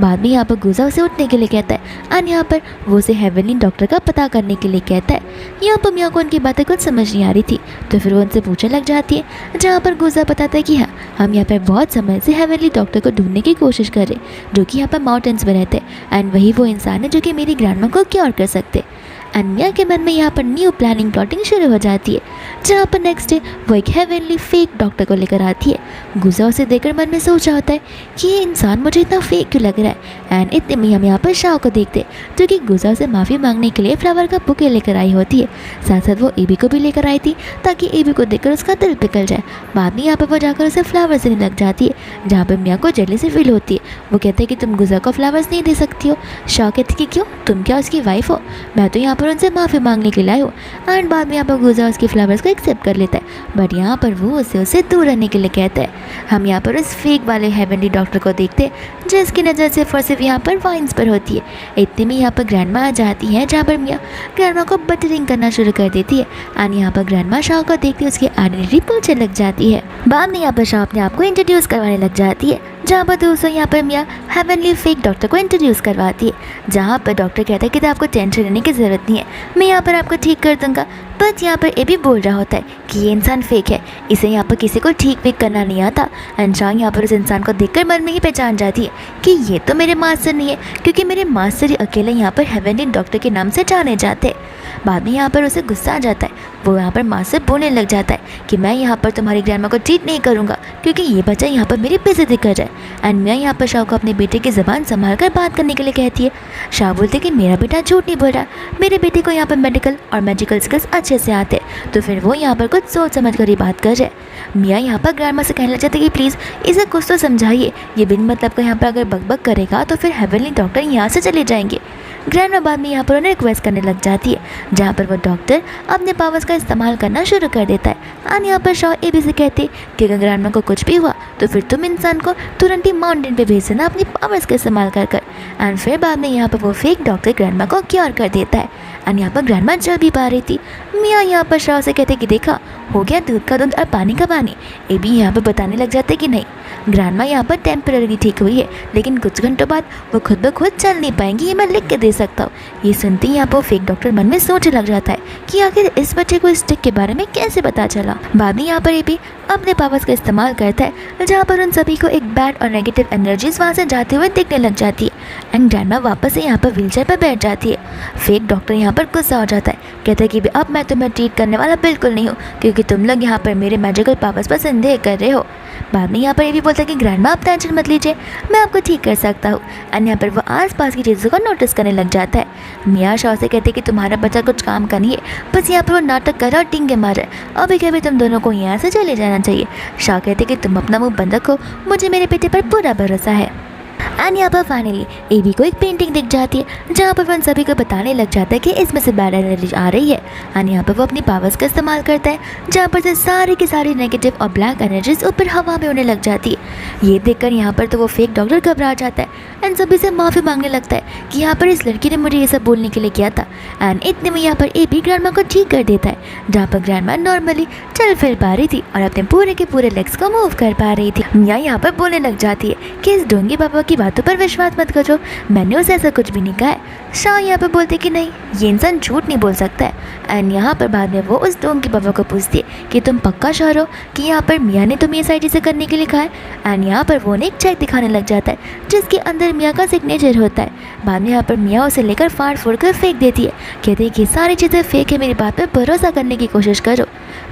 बाद में यहाँ पर गुजा उसे उठने के लिए कहता है एंड यहाँ पर वो उसे हेवनली डॉक्टर का पता करने के लिए कहता है। यहाँ पर मियाँ को उनकी बातें कुछ समझ नहीं आ रही थी, तो फिर वो उनसे पूछने लग जाती है, जहाँ पर गुजा बताता है कि हाँ हम यहाँ पर बहुत समय से हेवनली डॉक्टर को ढूंढने की कोशिश कर रहे जो कि यहाँ पर माउंटेन्स में रहते हैं एंड वही वो इंसान है जो कि मेरी ग्रैंडमा को क्योर कर सकते। एंड मियाँ के मन में यहाँ पर न्यू प्लानिंग प्लॉटिंग शुरू हो जाती है, जहाँ पर नेक्स्ट डे वो एक हेवनली फेक डॉक्टर को लेकर आती है। गुजा उसे देखकर मन में सोचा होता है कि ये इंसान मुझे इतना फेक क्यों लग रहा है एंड इतने में हम यहाँ पर शाह को देखते जो कि गुजा से माफ़ी मांगने के लिए फ्लावर का बुके लेकर आई होती है। साथ साथ वो एबी को भी लेकर आई थी ताकि एबी को देखकर उसका दिल पिघल जाए। बाद में यहाँ पर वो जाकर उसे फ्लावर्स देने लग जाती है, जहाँ पर मियाँ को जेली से फील होती है। वो कहते हैं कि तुम गुजा को फ्लावर्स नहीं दे सकती हो। शाह कहती कि क्यों, तुम क्या उसकी वाइफ हो, मैं तो यहाँ पर उनसे माफ़ी मांगने के लिए आई हूँ। एंड बाद में यहाँ पर गुजा उसकी फ्लावर्स को एक्सेप्ट कर लेता है, बट यहाँ पर वो उससे दूर रहने के लिए कहता है। हम यहाँ पर उस फेक वाले हेवनली डॉक्टर को देखते हैं जिसकी नज़र सिर्फ और सिर्फ यहाँ पर वाइन्स पर होती है। इतने में यहाँ पर ग्रैंडमा आ जाती है, जहाँ पर मियाँ ग्रैंडमा को बटरिंग करना शुरू कर देती है एंड यहाँ पर ग्रैंडमा शाह को देखते उसकी आइडेंटिटी पूछने लग जाती है। बाद में यहाँ पर शाह अपने आप को इंट्रोड्यूस करवाने लग जाती है, जहाँ पर दोस्तों यहाँ पर मियाँ हेवनली फेक डॉक्टर को इंट्रोड्यूस करवाती है, जहाँ पर डॉक्टर कहता है कि आपको टेंशन लेने की ज़रूरत नहीं है, मैं यहाँ पर आपको ठीक कर दूंगा। बट यहाँ पर ये भी बोल रहा होता है कि ये इंसान फेक है, इसे यहाँ पर किसी को ठीक वेक करना नहीं आता। एंड शाह यहाँ पर उस इंसान को देखकर मन में ही पहचान जाती है कि ये तो मेरे मास्टर नहीं है, क्योंकि मेरे मास्टर ही अकेले यहाँ पर हेवनली डॉक्टर के नाम से जाने जाते हैं। बाद में यहाँ पर उसे गुस्सा आ जाता है, वो यहाँ पर माँ से बोलने लग जाता है कि मैं यहाँ पर तुम्हारी ग्रैंडमा को ट्रीट नहीं करूँगा क्योंकि ये बच्चा यहाँ पर मेरी बेइज्जती कर जाए। एंड मैं यहाँ पर शाह को अपने बेटे की ज़बान संभाल कर बात करने के लिए कहती है। शाह बोलते कि मेरा बेटा झूठ नहीं बोल रहा, मेरे बेटे को यहाँ पर मेडिकल और मैजिकल स्किल्स अच्छे से आते, तो फिर वो यहाँ पर कुछ सोच समझ कर ही बात कर जाए। मियाँ यहाँ पर ग्रैंडमा से कहने लग जाते कि प्लीज़ इसे कुछ तो समझाइए, ये बिन मतलब का यहाँ पर अगर बकबक करेगा तो फिर हेवनली डॉक्टर यहाँ से चले जाएंगे। ग्रैंडमा बाद में यहाँ पर उन्हें रिक्वेस्ट करने लग जाती है, जहाँ पर वो डॉक्टर अपने पावर्स का इस्तेमाल करना शुरू कर देता है। एंड यहाँ पर शाह एबी से कहते कि अगर ग्रैंडमा को कुछ भी हुआ तो फिर तुम इंसान को तुरंत ही माउंटेन पे भेज देना अपनी पावर्स का इस्तेमाल कर कर। एंड फिर बाद में यहाँ पर वो फेक डॉक्टर ग्रैंडमा को क्योर कर देता है। एंड यहाँ पर ग्रैंडमा चल भी पा रही थी। मियाँ यहाँ पर शाह से कहते कि देखा हो गया दूध का दूध और पानी का पानी। एबी यहाँ पर बताने लग जाते कि नहीं, ग्रैंडमा यहाँ पर टेम्पररी ठीक हुई है, लेकिन कुछ घंटों बाद वो खुद ब खुद चल नहीं पाएंगी, ये मैं लिख के दे सकता हूँ। ये सुनते ही यहाँ पर फेक डॉक्टर मन में सोचने लग जाता है कि आखिर इस बच्चे को इस स्टिक के बारे में कैसे पता चला। बाद में यहाँ पर एबी अपने पावर्स का इस्तेमाल करता है, जहाँ पर उन सभी को एक बैड और नेगेटिव एनर्जीज वहाँ से जाते हुए दिखने लग जाती है। एंड ग्रैंडमा वापस से यहाँ पर व्हीलचेयर पर बैठ जाती है। फेक डॉक्टर यहाँ पर गुस्सा हो जाता है, कहता है कि अब मैं तुम्हें ट्रीट करने वाला बिल्कुल नहीं हूँ, क्योंकि तुम लोग यहाँ पर मेरे मैजिकल पावर्स पर संदेह कर रहे हो। बाद में यहाँ पर ये भी बोलता है कि ग्रैंडमा आप टेंशन मत लीजिए, मैं आपको ठीक कर सकता हूँ। एंड यहाँ पर वो आसपास की चीज़ों को नोटिस करने लग जाता है। मियाँ शाह से कहते हैं कि तुम्हारा बच्चा कुछ काम का नहीं है, बस यहाँ पर वो नाटक कर रहा और टिंगे मार रहा है, अभी कभी तुम दोनों को यहाँ से चले जाना चाहिए। शाह कहते कि तुम अपना मुँह बंद रखो, मुझे मेरे बेटे पर पूरा भरोसा है। एंड यहाँ पर फाइनली एबी को एक पेंटिंग दिख जाती है जहाँ पर वो उन सभी को बताने लग जाता है कि इसमें से बैड एनर्जी आ रही है। एंड यहाँ पर वो अपनी पावर्स का इस्तेमाल करता है जहाँ पर से सारी की सारी नेगेटिव और ब्लैक एनर्जीज ऊपर हवा में उड़ने लग जाती है। ये देखकर यहाँ पर तो वो फेक डॉक्टर घबरा जाता है एंड सभी से माफ़ी मांगने लगता है कि यहाँ पर इस लड़की ने मुझे ये सब बोलने के लिए किया था। एंड इतने में यहाँ पर एबी ग्रैंडमा को ठीक कर देता है जहाँ पर ग्रैंडमा नॉर्मली चल फिर पा रही थी और अपने पूरे के पूरे लेग्स को मूव कर पा रही थी। मिया यहाँ पर बोलने लग जाती है कि इस डोंगी पापा की बातों पर विश्वास मत करो, मैंने उसे ऐसा कुछ भी नहीं कहा है। शाह यहाँ पर बोलते कि नहीं, ये इंसान झूठ नहीं बोल सकता है। एंड यहाँ पर बाद में वो उस डोंगी पापा को पूछती है कि तुम पक्का श्योर हो कि यहाँ पर मिया ने तुम्हें ये सारी चीज़ें करने के लिए कहा है। एंड यहाँ पर वो एक चेक दिखाने लग जाता है जिसके अंदर मिया का सिग्नेचर होता है। बाद में यहाँ पर मिया उसे लेकर फाड़ फोड़ कर फेंक देती है, कहती है कि सारी चीज़ें फेक है, मेरी बात पर भरोसा करने की कोशिश करो।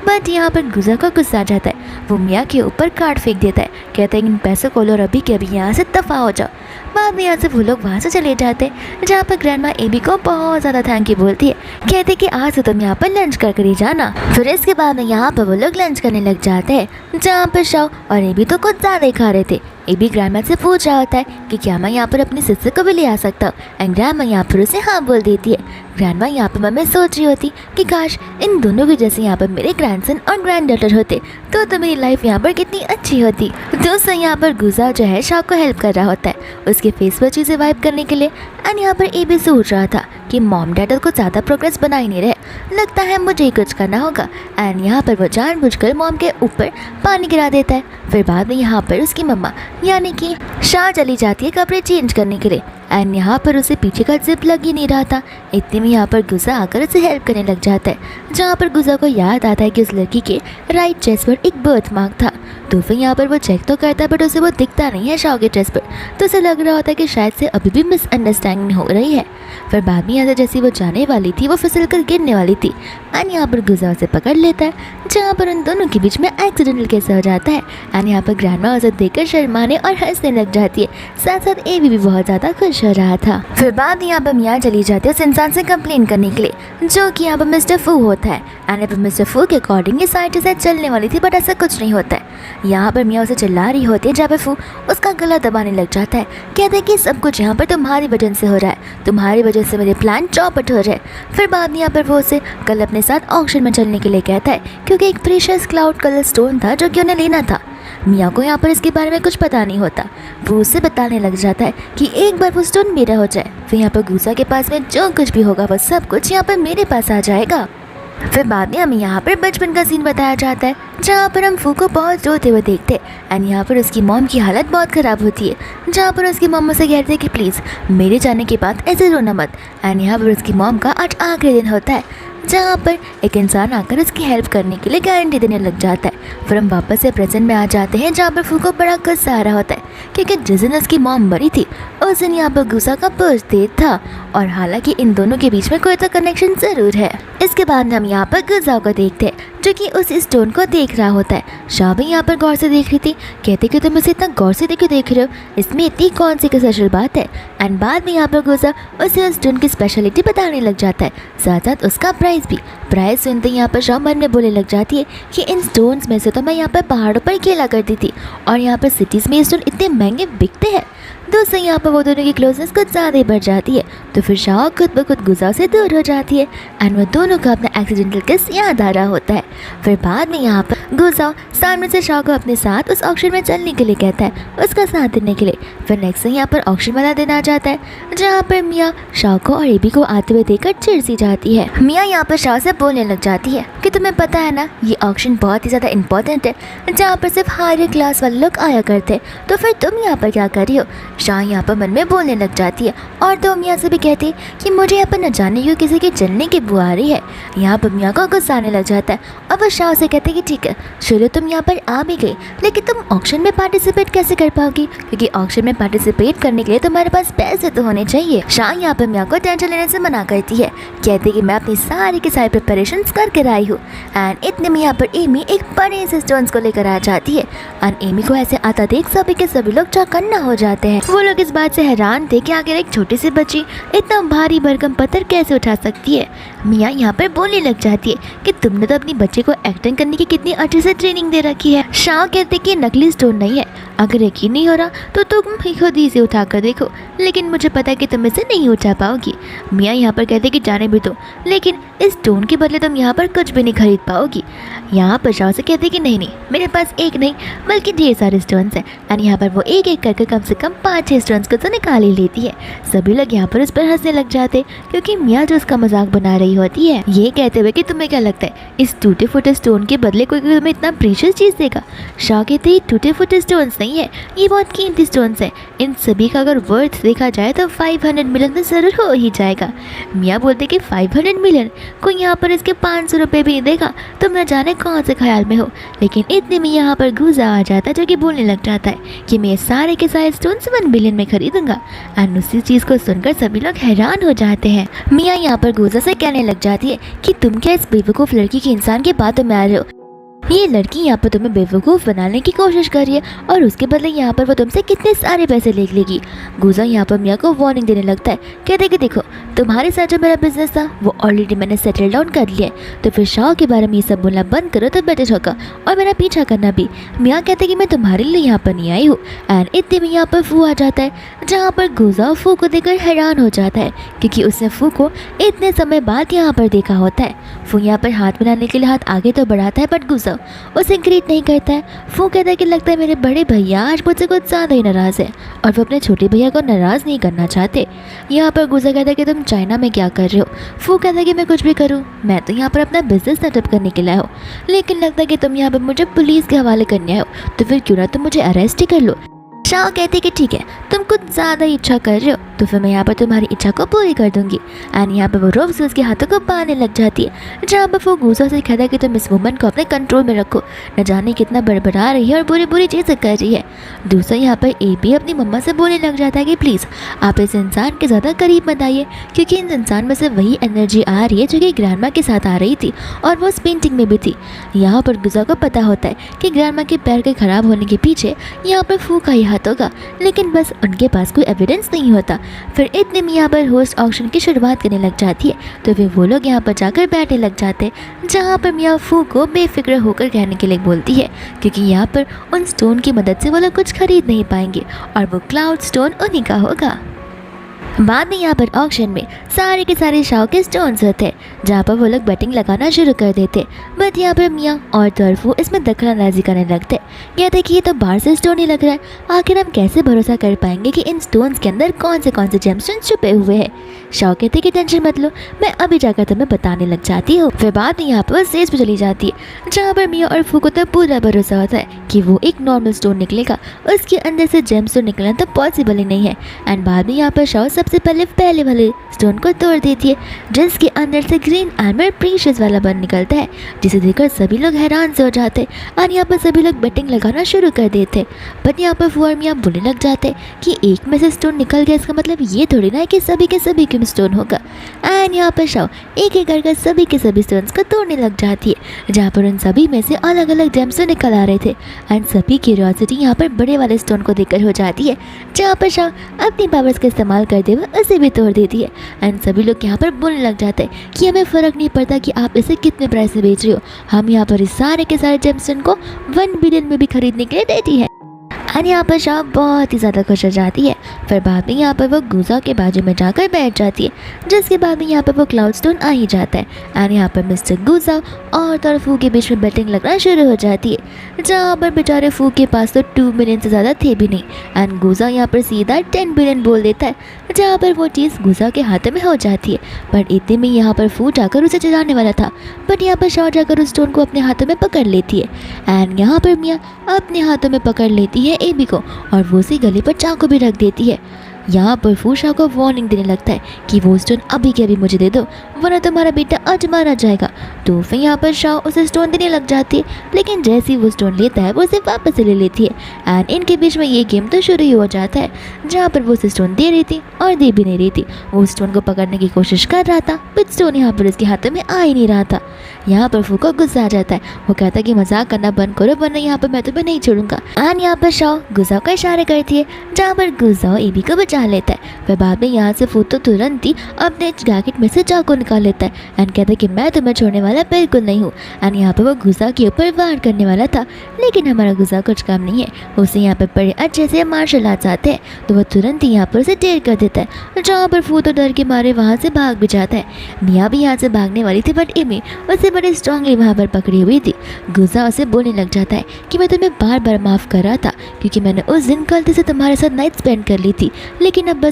बट यहाँ पर गुजा का गुस्सा आ जाता है, वो मिया के ऊपर कार्ड फेंक देता है, कहता है इन पैसों को लो और अभी के अभी यहाँ से दफा हो जाओ। बाद में यहाँ से वो लोग वहाँ से चले जाते हैं जहाँ पर ग्रैंडमा एबी को बहुत ज़्यादा थैंक यू बोलती है, कहते कि आज तो तुम यहाँ पर लंच कर ही जाना। फिर इसके बाद में यहाँ पर वो लोग लंच करने लग जाते हैं जहाँ पर शाह और एबी तो कुछ ज़्यादा ही खा रहे थे। एबी ग्रैंडमा से पूछ रहा होता है कि क्या मैं यहाँ पर अपनी सिस्टर को भी ले आ सकता हूँ एंड ग्रैंडमा यहाँ पर उसे हाँ बोल देती है। ग्रैंडमा यहाँ पर मन में सोच रही होती कि काश इन दोनों के जैसे यहाँ पर मेरे ग्रैंडसन और ग्रैंड डॉटर होते तो मेरी लाइफ यहाँ पर कितनी अच्छी होती। दोस्तों यहाँ पर गुजा जो है शाह को हेल्प कर रहा होता है उसके फेस पर चीज़ें वाइप करने के लिए। एंड यहाँ पर एबी सोच रहा था कि मॉम डैड को ज़्यादा प्रोग्रेस बना ही नहीं रहे, लगता है मुझे ही कुछ करना होगा। एंड यहाँ पर वो जानबूझकर मॉम के ऊपर पानी गिरा देता है। फिर बाद में यहाँ पर उसकी मम्मा यानी कि शाह चली जाती है कपड़े चेंज करने के लिए। एंड यहाँ पर उसे पीछे का जिप लग ही नहीं रहा था। इतने में यहाँ पर गुजा आकर उसे हेल्प करने लग जाता है जहाँ पर गुजा को याद आता है कि उस लड़की के राइट चेस्ट पर एक बर्थ मार्क था। तो फिर यहाँ पर वो चेक तो करता है बट उसे वो दिखता नहीं है शाह के चेस्ट पर, तो उसे लग रहा होता है कि शायद से अभी भी मिसअंडरस्टैंडिंग हो रही है। फिर बाद में यहाँ से जैसी वो जाने वाली थी वो फिसल कर गिरने वाली थी एंड यहाँ पर गुजा उसे पकड़ लेता है जहाँ पर उन दोनों के बीच में एक्सीडेंटल केस हो जाता है। एंड यहाँ पर ग्रैंडमा उसे देखकर शर्माने और हंसने लग जाती है, साथ साथ एबी भी बहुत ज़्यादा खुश हो रहा था। फिर बाद में यहाँ पर मिया चली जाती है उस इंसान से कंप्लेन करने के लिए जो कि यहाँ पर मिस्टर फू होता है। एंड यहाँ पर मिस्टर फू के अकॉर्डिंग ये सारी चीज़ें चलने वाली थी बट ऐसा कुछ नहीं होता है। यहाँ पर मिया उसे चिल्ला रही होती है जहाँ पर फू उसका गला दबाने लग जाता है, कहते हैं कि सब कुछ यहाँ पर तुम्हारी वजह से हो रहा है, तुम्हारी वजह से मेरे प्लान चौपट हो रहे हैं। फिर बाद में यहाँ पर वो उसे कल अपने साथ ऑक्शन में चलने के लिए कहता है क्योंकि एक प्रीशियस क्लाउड कलर स्टोन था जो कि उन्हें लेना था। मिया को यहाँ पर इसके बारे में कुछ पता नहीं होता, वो उससे बताने लग जाता है कि एक बार वो स्टोन मेरा हो जाए फिर यहाँ पर गुजा के पास में जो कुछ भी होगा वो सब कुछ यहाँ पर मेरे पास आ जाएगा। फिर बाद में हमें यहाँ पर बचपन का सीन बताया जाता है जहाँ पर हम फू को बहुत रोते हुए देखते हैं। एंड यहाँ पर उसकी मॉम की हालत बहुत ख़राब होती है जहाँ पर उसकी मॉम से कहते हैं कि प्लीज़ मेरे जाने के बाद ऐसे रोना मत। एंड यहाँ पर उसकी मॉम का आज आखिरी दिन होता है जहाँ पर एक इंसान आकर उसकी हेल्प करने के लिए गारंटी देने लग जाता है। फिर हम वापस से प्रेजेंट में आ जाते हैं जहाँ पर फू को बड़ा गुस्सा आ रहा होता है क्योंकि जिस दिन उसकी मॉम मरी थी उस दिन यहाँ पर गुस्सा का बर्थडे था और हालांकि इन दोनों के बीच में कोई तो कनेक्शन ज़रूर है। इसके बाद हम यहाँ पर गुस्सा को देखते हैं जो कि उस स्टोन को देख रहा होता है। शाह भी यहाँ पर गौर से देख रही थी, कहते कि तुम इसे इतना गौर से क्यों देख रहे हो, इसमें इतनी कौन सी स्पेशल बात है। एंड बाद में यहाँ पर गुस्सा उसे उस स्टोन की स्पेशलिटी बताने लग जाता है, साथ साथ उसका प्राइस भी। प्राइस सुनते यहाँ पर शाह मन में बोलने लग जाती है कि इन स्टोन्स में से तो मैं यहाँ पर पहाड़ों पर खेला करती थी और यहाँ पर सिटीज़ में ये स्टोन इतने महंगे बिकते हैं। दोस्तों यहाँ पर वो दोनों की क्लोजनेस कुछ ज़्यादा ही बढ़ जाती है तो फिर शाह खुद ब खुद गुजा से दूर हो जाती है एंड वो दोनों का अपना एक्सीडेंटल किस याद आ रहा होता है। फिर बाद में यहाँ पर गुजा सामने से शाह को अपने साथ उस ऑक्शन में चलने के लिए कहता है, उसका साथ देने के लिए। फिर नेक्स्ट से यहाँ पर ऑक्शन वाला दिन आ जाता है जहाँ पर मिया शाह को और एबी को आते हुए देखकर चिढ़ सी जाती है। मिया यहाँ पर शाह से बोलने लग जाती है कि तुम्हें पता है ना ये ऑक्शन बहुत ही ज़्यादा इंपॉर्टेंट है जहाँ पर सिर्फ हायर क्लास वाले लोग आया करते, तो फिर तुम यहाँ पर क्या कर रही हो। शाह यहाँ पर मन में बोलने लग जाती है और तो मियाँ से भी कहती कि मुझे यहाँ पर न जाने क्यों किसी की जलने की बुआ आ रही है। यहाँ पर मियाँ को गुस्सा आने लग जाता है और वह शाह से कहते कि ठीक है चलो तुम यहाँ पर आ भी गई लेकिन तुम ऑक्शन में पार्टिसिपेट कैसे कर पाओगी, क्योंकि ऑक्शन में पार्टिसिपेट करने के लिए तुम्हारे पास पैसे तो होने चाहिए। शाह यहाँ पर मियाँ को टेंशन लेने से मना करती है, कहती कि मैं अपनी सारी की सारी प्रिपरेशन करके आई हूँ। एंड इतने में यहाँ पर एमी एक बड़े से स्टोन्स को लेकर आ जाती है एंड एमी को ऐसे आता देख सभी के सभी लोग चौकन्ना हो जाते हैं। वो लोग इस बात से हैरान थे कि आखिर एक छोटी सी बच्ची इतना भारी भरकम पत्थर कैसे उठा सकती है। मियाँ यहाँ पर बोलने लग जाती है कि तुमने तो अपनी बच्चे को एक्टिंग करने की कितनी अच्छे से ट्रेनिंग दे रखी है। शाह कहते कि नकली स्टोन नहीं है, अगर यकीन नहीं हो रहा तो तुम खुद ही इसे उठा कर देखो, लेकिन मुझे पता है कि तुम इसे नहीं उठा पाओगी। मियाँ यहाँ पर कहते कि जाने भी दो, लेकिन इस स्टोन के बदले तुम यहाँ पर कुछ भी नहीं खरीद पाओगी। यहाँ पर शाह से कहते कि नहीं मेरे पास एक नहीं बल्कि ढेर सारे स्टोन्स हैं। और यहाँ पर वो एक एक करके कम से कम 5-6 स्टोन्स को तो निकाल ही लेती है। सभी लोग यहाँ पर उस पर हंसने लग जाते क्योंकि मियाँ जो उसका मजाक बना रही होती है, ये कहते हुए कि तुम्हें क्या लगता है इस टूटे फूटे स्टोन के बदले कोई तुम्हें इतना प्रीशियस चीज़ देगा। शाह कहते ये टूटे फूटे स्टोन्स नहीं है, ये बहुत कीमती स्टोन्स हैं। इन सभी का अगर वर्थ देखा जाए तो 500 मिलियन तो ज़रूर हो ही जाएगा। मियाँ बोलते कि 500 मिलियन, कोई यहाँ पर इसके 500 रुपये भी नहीं देगा, तुम न जाने कौन से ख्याल में हो। लेकिन इतने में यहाँ पर गुजा आ जाता है जो कि बोलने लग जाता है कि मैं सारे के सारे स्टोन्स 1 बिलियन में खरीदूंगा। और उसी चीज़ को सुनकर सभी लोग हैरान हो जाते हैं। मियाँ यहाँ पर गुजा से कहने लग जाती है कि तुम क्या इस बेवकूफ़ लड़की के इंसान के बातों में आ रहे हो। ये लड़की यहाँ पर तुम्हें बेवकूफ़ बनाने की कोशिश कर रही है और उसके बदले यहाँ पर वो तुमसे कितने सारे पैसे ले लेगी। गुजा यहाँ पर मियाँ को वार्निंग देने लगता है, कहते कि देखो तुम्हारे साथ जो मेरा बिजनेस था वो ऑलरेडी मैंने सेटल डाउन कर लिया है, तो फिर शाह के बारे में ये सब बोलना बंद करो तो बेटर होगा, और मेरा पीछा करना भी। मियाँ कहते कि मैं तुम्हारे लिए यहाँ पर नहीं आई हूँ। एंड इतने में यहाँ पर फू आ जाता है, जहाँ पर गुजा फू को देखकर हैरान हो जाता है क्योंकि उसने फू को इतने समय बाद यहाँ पर देखा होता है। फू यहाँ पर हाथ मिलाने के लिए हाथ आगे तो बढ़ाता है बट गुजा उसे ग्रीट नहीं करता है। फू कहता है कि लगता है मेरे बड़े भैया आज मुझसे कुछ ज़्यादा ही नाराज़ है और वो अपने छोटे भैया को नाराज़ नहीं करना चाहते। यहाँ पर गुजा कहता है कि तुम चाइना में क्या कर रहे हो। फू कहता है कि मैं कुछ भी करूँ, मैं तो यहाँ पर अपना बिजनेस सेटअप करने के लिए आया हूँ, लेकिन लगता है कि तुम यहाँ पर मुझे पुलिस के हवाले करने आए हो, तो फिर क्यों ना तुम मुझे अरेस्ट ही कर लो। शाह कहते कि ठीक है तुम कुछ ज़्यादा इच्छा कर रहे हो तो फिर मैं यहाँ पर तुम्हारी इच्छा को पूरी कर दूंगी। एंड यहाँ पर वो रोब से उसके हाथों को पाने लग जाती है, जहाँ पर वो गुजा से कहता है कि तुम इस वुमन को अपने कंट्रोल में रखो, न जाने कितना बड़बड़ा रही है और बुरी बुरी चीज़ें कर रही है। दूसरा यहाँ पर ए भी अपनी मम्मा से बोलने लग जाता है कि प्लीज़ आप इस इंसान के ज़्यादा करीब मत आइए क्योंकि इन इंसान में से वही एनर्जी आ रही है जो कि ग्रैंडमा के साथ आ रही थी और वो उस पेंटिंग में भी थी। यहाँ पर गुजा को पता होता है कि ग्रैंडमा के पैर के ख़राब होने के पीछे यहाँ पर फू का ही हाथ होगा, लेकिन बस उनके पास कोई एविडेंस नहीं होता। फिर इतने में यहाँ पर होस्ट ऑक्शन की शुरुआत करने लग जाती है, तो फिर वो लोग यहाँ पर जाकर बैठने लग जाते हैं, जहाँ पर मियाँ फू को बेफिक्र होकर कहने के लिए बोलती है क्योंकि यहाँ पर उन स्टोन की मदद से वो लोग कुछ खरीद नहीं पाएंगे और वो क्लाउड स्टोन उन्हीं का होगा। बाद में यहाँ पर ऑक्शन में सारे के सारे शाह के स्टोन्स होते हैं, जहाँ पर वो लोग बैटिंग लगाना शुरू कर देते। बट यहाँ पर मियाँ और तरफू इसमें दखलंदाजी करने लगते। कहते कि ये तो बाहर से स्टोन ही लग रहा है, आखिर हम कैसे भरोसा कर पाएंगे कि इन स्टोन्स के अंदर कौन से जेमस्टोन्स छुपे हुए हैं। शाह कहते कि टेंशन मत लो, मैं अभी जाकर तुम्हें बताने लग जाती हूँ। फिर बाद में यहाँ पर स्टेज पर चली जाती है, जहाँ पर मियाँ और फू को तो पूरा भरोसा होता है कि वो एक नॉर्मल स्टोन निकलेगा, उसके अंदर से जेमस्टोन निकलना तो पॉसिबल ही नहीं है। एंड बाद में यहाँ पर शाह सबसे पहले वाले स्टोन को तोड़ देती है, जिसके अंदर से ग्रीन आर्मर प्रीशियस वाला बन निकलता है, जिसे देखकर सभी लोग हैरान से हो जाते और यहाँ पर सभी लोग बेटिंग लगाना शुरू कर देते। बट यहाँ पर फू और मियाँ बोलने लग जाते कि एक में से स्टोन निकल गया, इसका मतलब ये थोड़ी ना है कि सभी के सभी के स्टोन होगा। एंड यहाँ पर शाह एक एक करके सभी के सभी स्टोन्स को तोड़ने लग जाती है, जहाँ पर उन सभी में से अलग अलग जेम्स निकल आ रहे थे। एंड सभी क्यूरियोसिटी यहाँ पर बड़े वाले स्टोन को देखकर हो जाती है, जहाँ पर शाह अपनी पावर्स का इस्तेमाल करते हुए उसे भी तोड़ देती है। एंड सभी लोग यहाँ पर बोलने लग जाते हैं कि हमें फ़र्क नहीं पड़ता कि आप इसे कितने प्राइस से बेच रहे हो, हम यहाँ पर इस सारे के सारे जेम्सटोन को 1 बिलियन में भी खरीदने के लिए रेडी है। और यहाँ पर शाह बहुत ही ज़्यादा खुश हो जाती है। फिर बाद में यहाँ पर वो गुजा के बाजू में जाकर बैठ जाती है, जिसके बाद में यहाँ पर वो क्लाउड स्टोन आ ही जाता है। और यहाँ पर मिस्टर गुजा और तरफू के बीच में बैटिंग लगना शुरू हो जाती है, जहाँ पर बेचारे फू के पास तो 2 बिलियन से ज़्यादा थे भी नहीं। एंड गुजा यहाँ पर सीधा 10 बिलियन बोल देता है, जहाँ पर वो चीज़ गुजा के हाथ में हो जाती है। बट इतने में यहाँ पर फू जाकर उसे चलाने वाला था, बट यहाँ पर शाह जाकर उस स्टोन को अपने हाथों में पकड़ लेती है। एंड यहाँ पर मियाँ अपने हाथों में पकड़ लेती है एबी को और वो उसी गले पर चाकू भी रख देती है। यहाँ पर फू शाह को वार्निंग देने लगता है कि वो स्टोन अभी के अभी मुझे दे दो, वरना तुम्हारा बेटा आज मारा जाएगा। तो फिर यहाँ पर शाह उसे स्टोन देने लग जाती है, लेकिन जैसे ही वो स्टोन लेता है वो उसे वापस से ले लेती है। एंड इनके बीच में ये गेम तो शुरू ही हो जाता है, जहाँ पर वो उसे स्टोन दे रही थी और दे भी नहीं रही थी। वो स्टोन को पकड़ने की कोशिश कर रहा था, बट स्टोन यहाँ पर उसके हाथों में आ ही नहीं रहा था। यहाँ पर फू को गुस्सा आ जाता है, वो कहता है कि मजाक करना बंद करो, वरना यहाँ पर मैं तुम्हें नहीं छोड़ूंगा। एंड यहाँ पर शाह गुजा का इशारा करती है, जहाँ पर गुजा एबी को बचा बचा लेता है। वह बाद में यहाँ से फू तो तुरंत ही अपने जैकेट में से चाकू निकाल लेता है एंड कहता है कि मैं तुम्हें छोड़ने वाला बिल्कुल नहीं हूँ। एंड यहाँ पर वो गुजा के ऊपर वार करने वाला था, लेकिन हमारा गुजा कुछ कम नहीं है, उसे यहाँ पर बड़े अच्छे से मार्शल आर्ट्स आते हैं, तो वह तुरंत ही यहाँ पर उसे ढेर कर देता है, जहाँ पर फू तो डर के मारे वहाँ से भाग भी जाता है। मिया भी यहाँ से भागने वाली थी, बट एमी उसे बड़े स्ट्रांगली वहाँ पर पकड़ी हुई थी। गुजा उसे बोलने लग जाता है कि मैं तुम्हें बार बार माफ़ कर रहा था क्योंकि मैंने उस दिन गलती से तुम्हारे साथ नाइट स्पेंड कर ली थी, लेकिन अब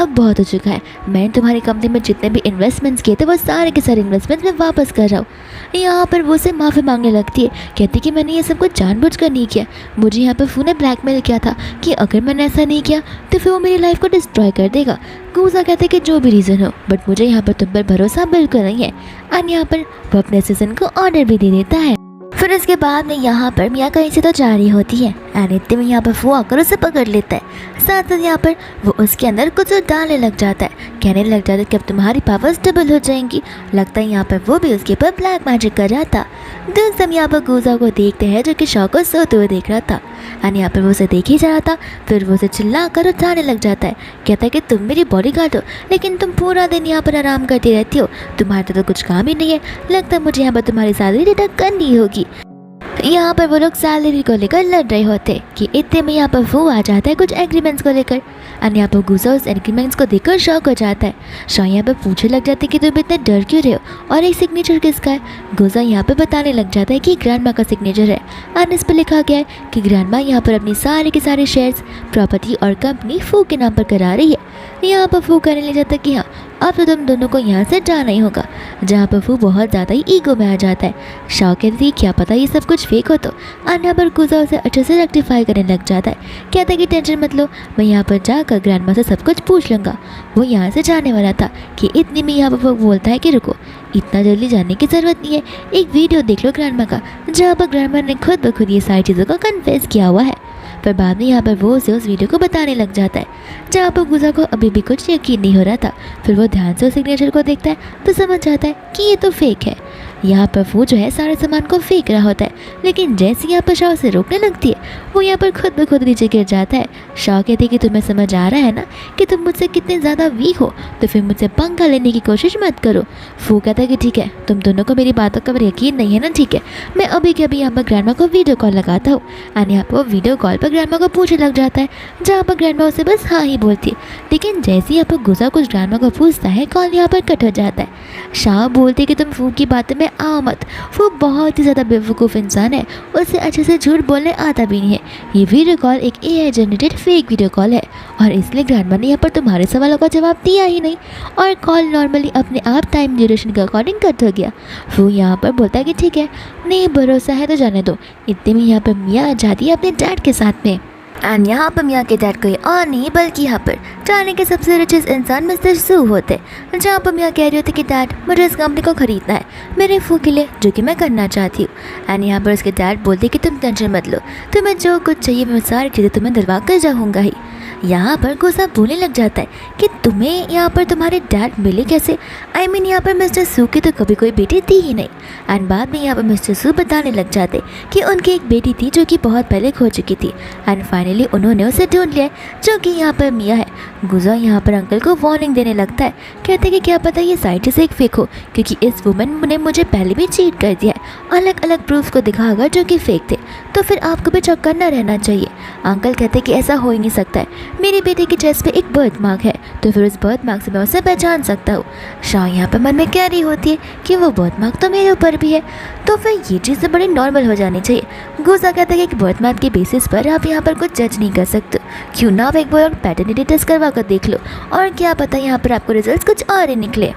बहुत हो चुका है। मैंने तुम्हारी कंपनी में जितने भी इन्वेस्टमेंट्स किए थे वो सारे के सारे इन्वेस्टमेंट्स मैं वापस कर रहा हूँ। यहाँ पर वो उसे माफ़ी मांगने लगती है, कहती कि मैंने ये सब कुछ जानबूझकर नहीं किया, मुझे यहाँ पर फू ने ब्लैकमेल किया था कि अगर मैंने ऐसा नहीं किया तो फिर वो मेरी लाइफ को डिस्ट्रॉय कर देगा। गुजा कहते हैं कि जो भी रीज़न हो, बट मुझे यहाँ पर तुम पर भरोसा बिल्कुल नहीं है। और यहाँ पर वो अपने असिस्टेंट को ऑर्डर भी दे देता है। फिर उसके बाद में यहाँ पर मिया कहीं से तो जा रही होती है एंड इतने में यहाँ पर फू आकर उसे पकड़ लेता है। साथ साथ यहाँ पर वो उसके अंदर कुछ डालने लग जाता है, कहने लग जाता है कि अब तुम्हारी पावर्स डबल हो जाएंगी। लगता है यहाँ पर वो भी उसके ऊपर ब्लैक मैजिक कर रहा था। दोस्त हम यहाँ पर गुजा को देखते हैं जो कि शॉ को सोते हुए देख रहा था एंड यहाँ पर वो उसे देख ही जा रहा था। फिर वो उसे चिल्ला कर उठाने लग जाता है, कहता है कि तुम मेरी बॉडीगार्ड हो लेकिन तुम पूरा दिन यहाँ पर आराम करती रहती हो, तुम्हारे तो कुछ काम ही नहीं है, लगता है मुझे यहाँ पर तुम्हारी सैलरी डिडक्ट करनी होगी। यहाँ पर वो लोग सैलरी को लेकर लड़ रहे होते कि इतने में यहाँ पर वो आ जाता है कुछ एग्रीमेंट्स को लेकर एंड यहाँ पर गुजा उस एग्रीमेंट्स को देखकर शॉक हो जाता है। शॉ यहाँ पर पूछने लग जाते कि तुम इतने डर क्यों रहे हो और एक सिग्नेचर किसका है। गुजा यहाँ पर बताने लग जाता है कि ग्रैंडमा का सिग्नेचर है एंड इस पर लिखा गया है कि ग्रैंडमा यहाँ पर अपनी सारे के सारे शेयर्स, प्रॉपर्टी और कंपनी फू के नाम पर करा रही है। यहाँ पर फू कहने लग जाता है कि हाँ अब तो तुम दोनों को यहाँ से जाना ही होगा, जहाँ पर फू बहुत ज़्यादा ही ईगो में आ जाता है। शॉ कहती है क्या पता ये सब कुछ फेक हो तो, और यहाँ पर गुजा उसे अच्छे से रेक्टिफाई करने लग जाता है, कहता है कि टेंशन मत लो, मैं यहाँ पर जाकर ग्रैंडमा से सब कुछ पूछ लूँगा। वो यहाँ से जाने वाला था कि इतनी में यहाँ पर वो बोलता है कि रुको, इतना जल्दी जाने की ज़रूरत नहीं है, एक वीडियो देख लो ग्रैंडमा का, जहाँ पर ग्रैंडमा ने खुद ब खुद ये सारी चीज़ों को कन्फेस किया हुआ है। पर बाद में यहाँ पर वो उसे उस वीडियो को बताने लग जाता है, जहाँ पर गुजा को अभी भी कुछ यकीन नहीं हो रहा था। फिर वो ध्यान से उस सिग्नेचर को देखता है तो समझ जाता है कि ये तो फेक है। यहाँ पर वो जो है सारे सामान को फेंक रहा होता है, लेकिन जैसे यहाँ पर शॉ उसे रोकने लगती है वो यहाँ पर खुद ब खुद नीचे गिर जाता है। शॉ कहती है कि तुम्हें समझ आ रहा है ना कि तुम मुझसे कितने ज़्यादा वीक हो, तो फिर मुझसे पंगा लेने की कोशिश मत करो। फू कहता है कि ठीक है, तुम दोनों को मेरी बातों का यकीन नहीं है ना, ठीक है, मैं अभी के अभी यहाँ पर ग्रैंडमा को वीडियो कॉल लगाता हूँ। एंड यहाँ पर वो वीडियो कॉल पर ग्रैंडमा को पूछने लग जाता है, जहाँ पर ग्रैंडमा उसे बस हाँ ही बोलती है, लेकिन जैसे यहाँ पर गुजा कुछ ग्रैंडमा को पूछता है कॉल यहाँ पर कट हो जाता है। शाह बोलती है कि तुम फू की बातों में आओ मत, वो बहुत ही ज़्यादा बेवकूफ़ इंसान है, उसे अच्छे से झूठ बोलने आता भी नहीं है। ये वीडियो कॉल एक AI generated fake video call है और इसलिए ग्रैंडमा ने यहाँ पर तुम्हारे सवालों का जवाब दिया ही नहीं और कॉल नॉर्मली अपने आप टाइम ड्यूरेशन के अकॉर्डिंग कट हो गया। वो यहाँ पर बोलता है कि ठीक है, नहीं भरोसा है तो जाने दो। इतने में यहाँ पर मिया आ जाती है अपने डैड के साथ में एंड यहाँ पर मिया के डैड कोई और नहीं बल्कि यहाँ पर चाइना के सबसे रिचेस्ट इंसान मिस्टर सू होते, जहाँ पर मिया कह रही होती कि डैड मुझे इस कंपनी को ख़रीदना है मेरे फू के लिए, जो कि मैं करना चाहती हूँ। एंड यहाँ पर उसके डैड बोलते कि तुम टेंशन मत लो, तुम्हें जो कुछ चाहिए मैं सारी चीज़ें तुम्हें दिलवा कर जाऊँगा ही। यहाँ पर गुस्सा बोलने लग जाता है कि तुम्हें यहाँ पर तुम्हारे डैड मिले कैसे, आई मीन यहाँ पर मिस्टर सू की तो कभी कोई बेटी थी ही नहीं। एंड बाद में यहाँ पर मिस्टर सू बताने लग जाते कि उनकी एक बेटी थी जो कि बहुत पहले खो चुकी थी एंड फाइनली उन्होंने उसे ढूंढ लिया, जो कि यहाँ पर मिया है। गुजा यहाँ पर अंकल को वार्निंग देने लगता है, कहते कि क्या पता ये साइड से एक फेक हो, क्योंकि इस वुमन ने मुझे पहले भी चीट कर दिया है, अलग अलग प्रूफ को दिखाकर जो कि फेक थे, तो फिर आपको भी चौकन्ना न रहना चाहिए। अंकल कहते कि ऐसा हो ही नहीं सकता है, मेरी बेटी की चेस्ट पे एक बर्थ मार्क है, तो फिर उस बर्थ मार्क से मैं उसे पहचान सकता हूँ। शाह यहाँ पर मन में कह रही होती है कि वो बर्थ मार्क तो मेरे ऊपर भी है, तो फिर ये चीज़ें बड़ी नॉर्मल हो जानी चाहिए। गुजा कहता है कि बर्थ मार्क के बेसिस पर आप यहाँ पर कुछ जज नहीं कर सकते, क्यों ना आप एक बार पैटर्निटी टेस्ट करवा कर देख लो, और क्या पता यहाँ पर आपको रिजल्ट कुछ और ही निकले।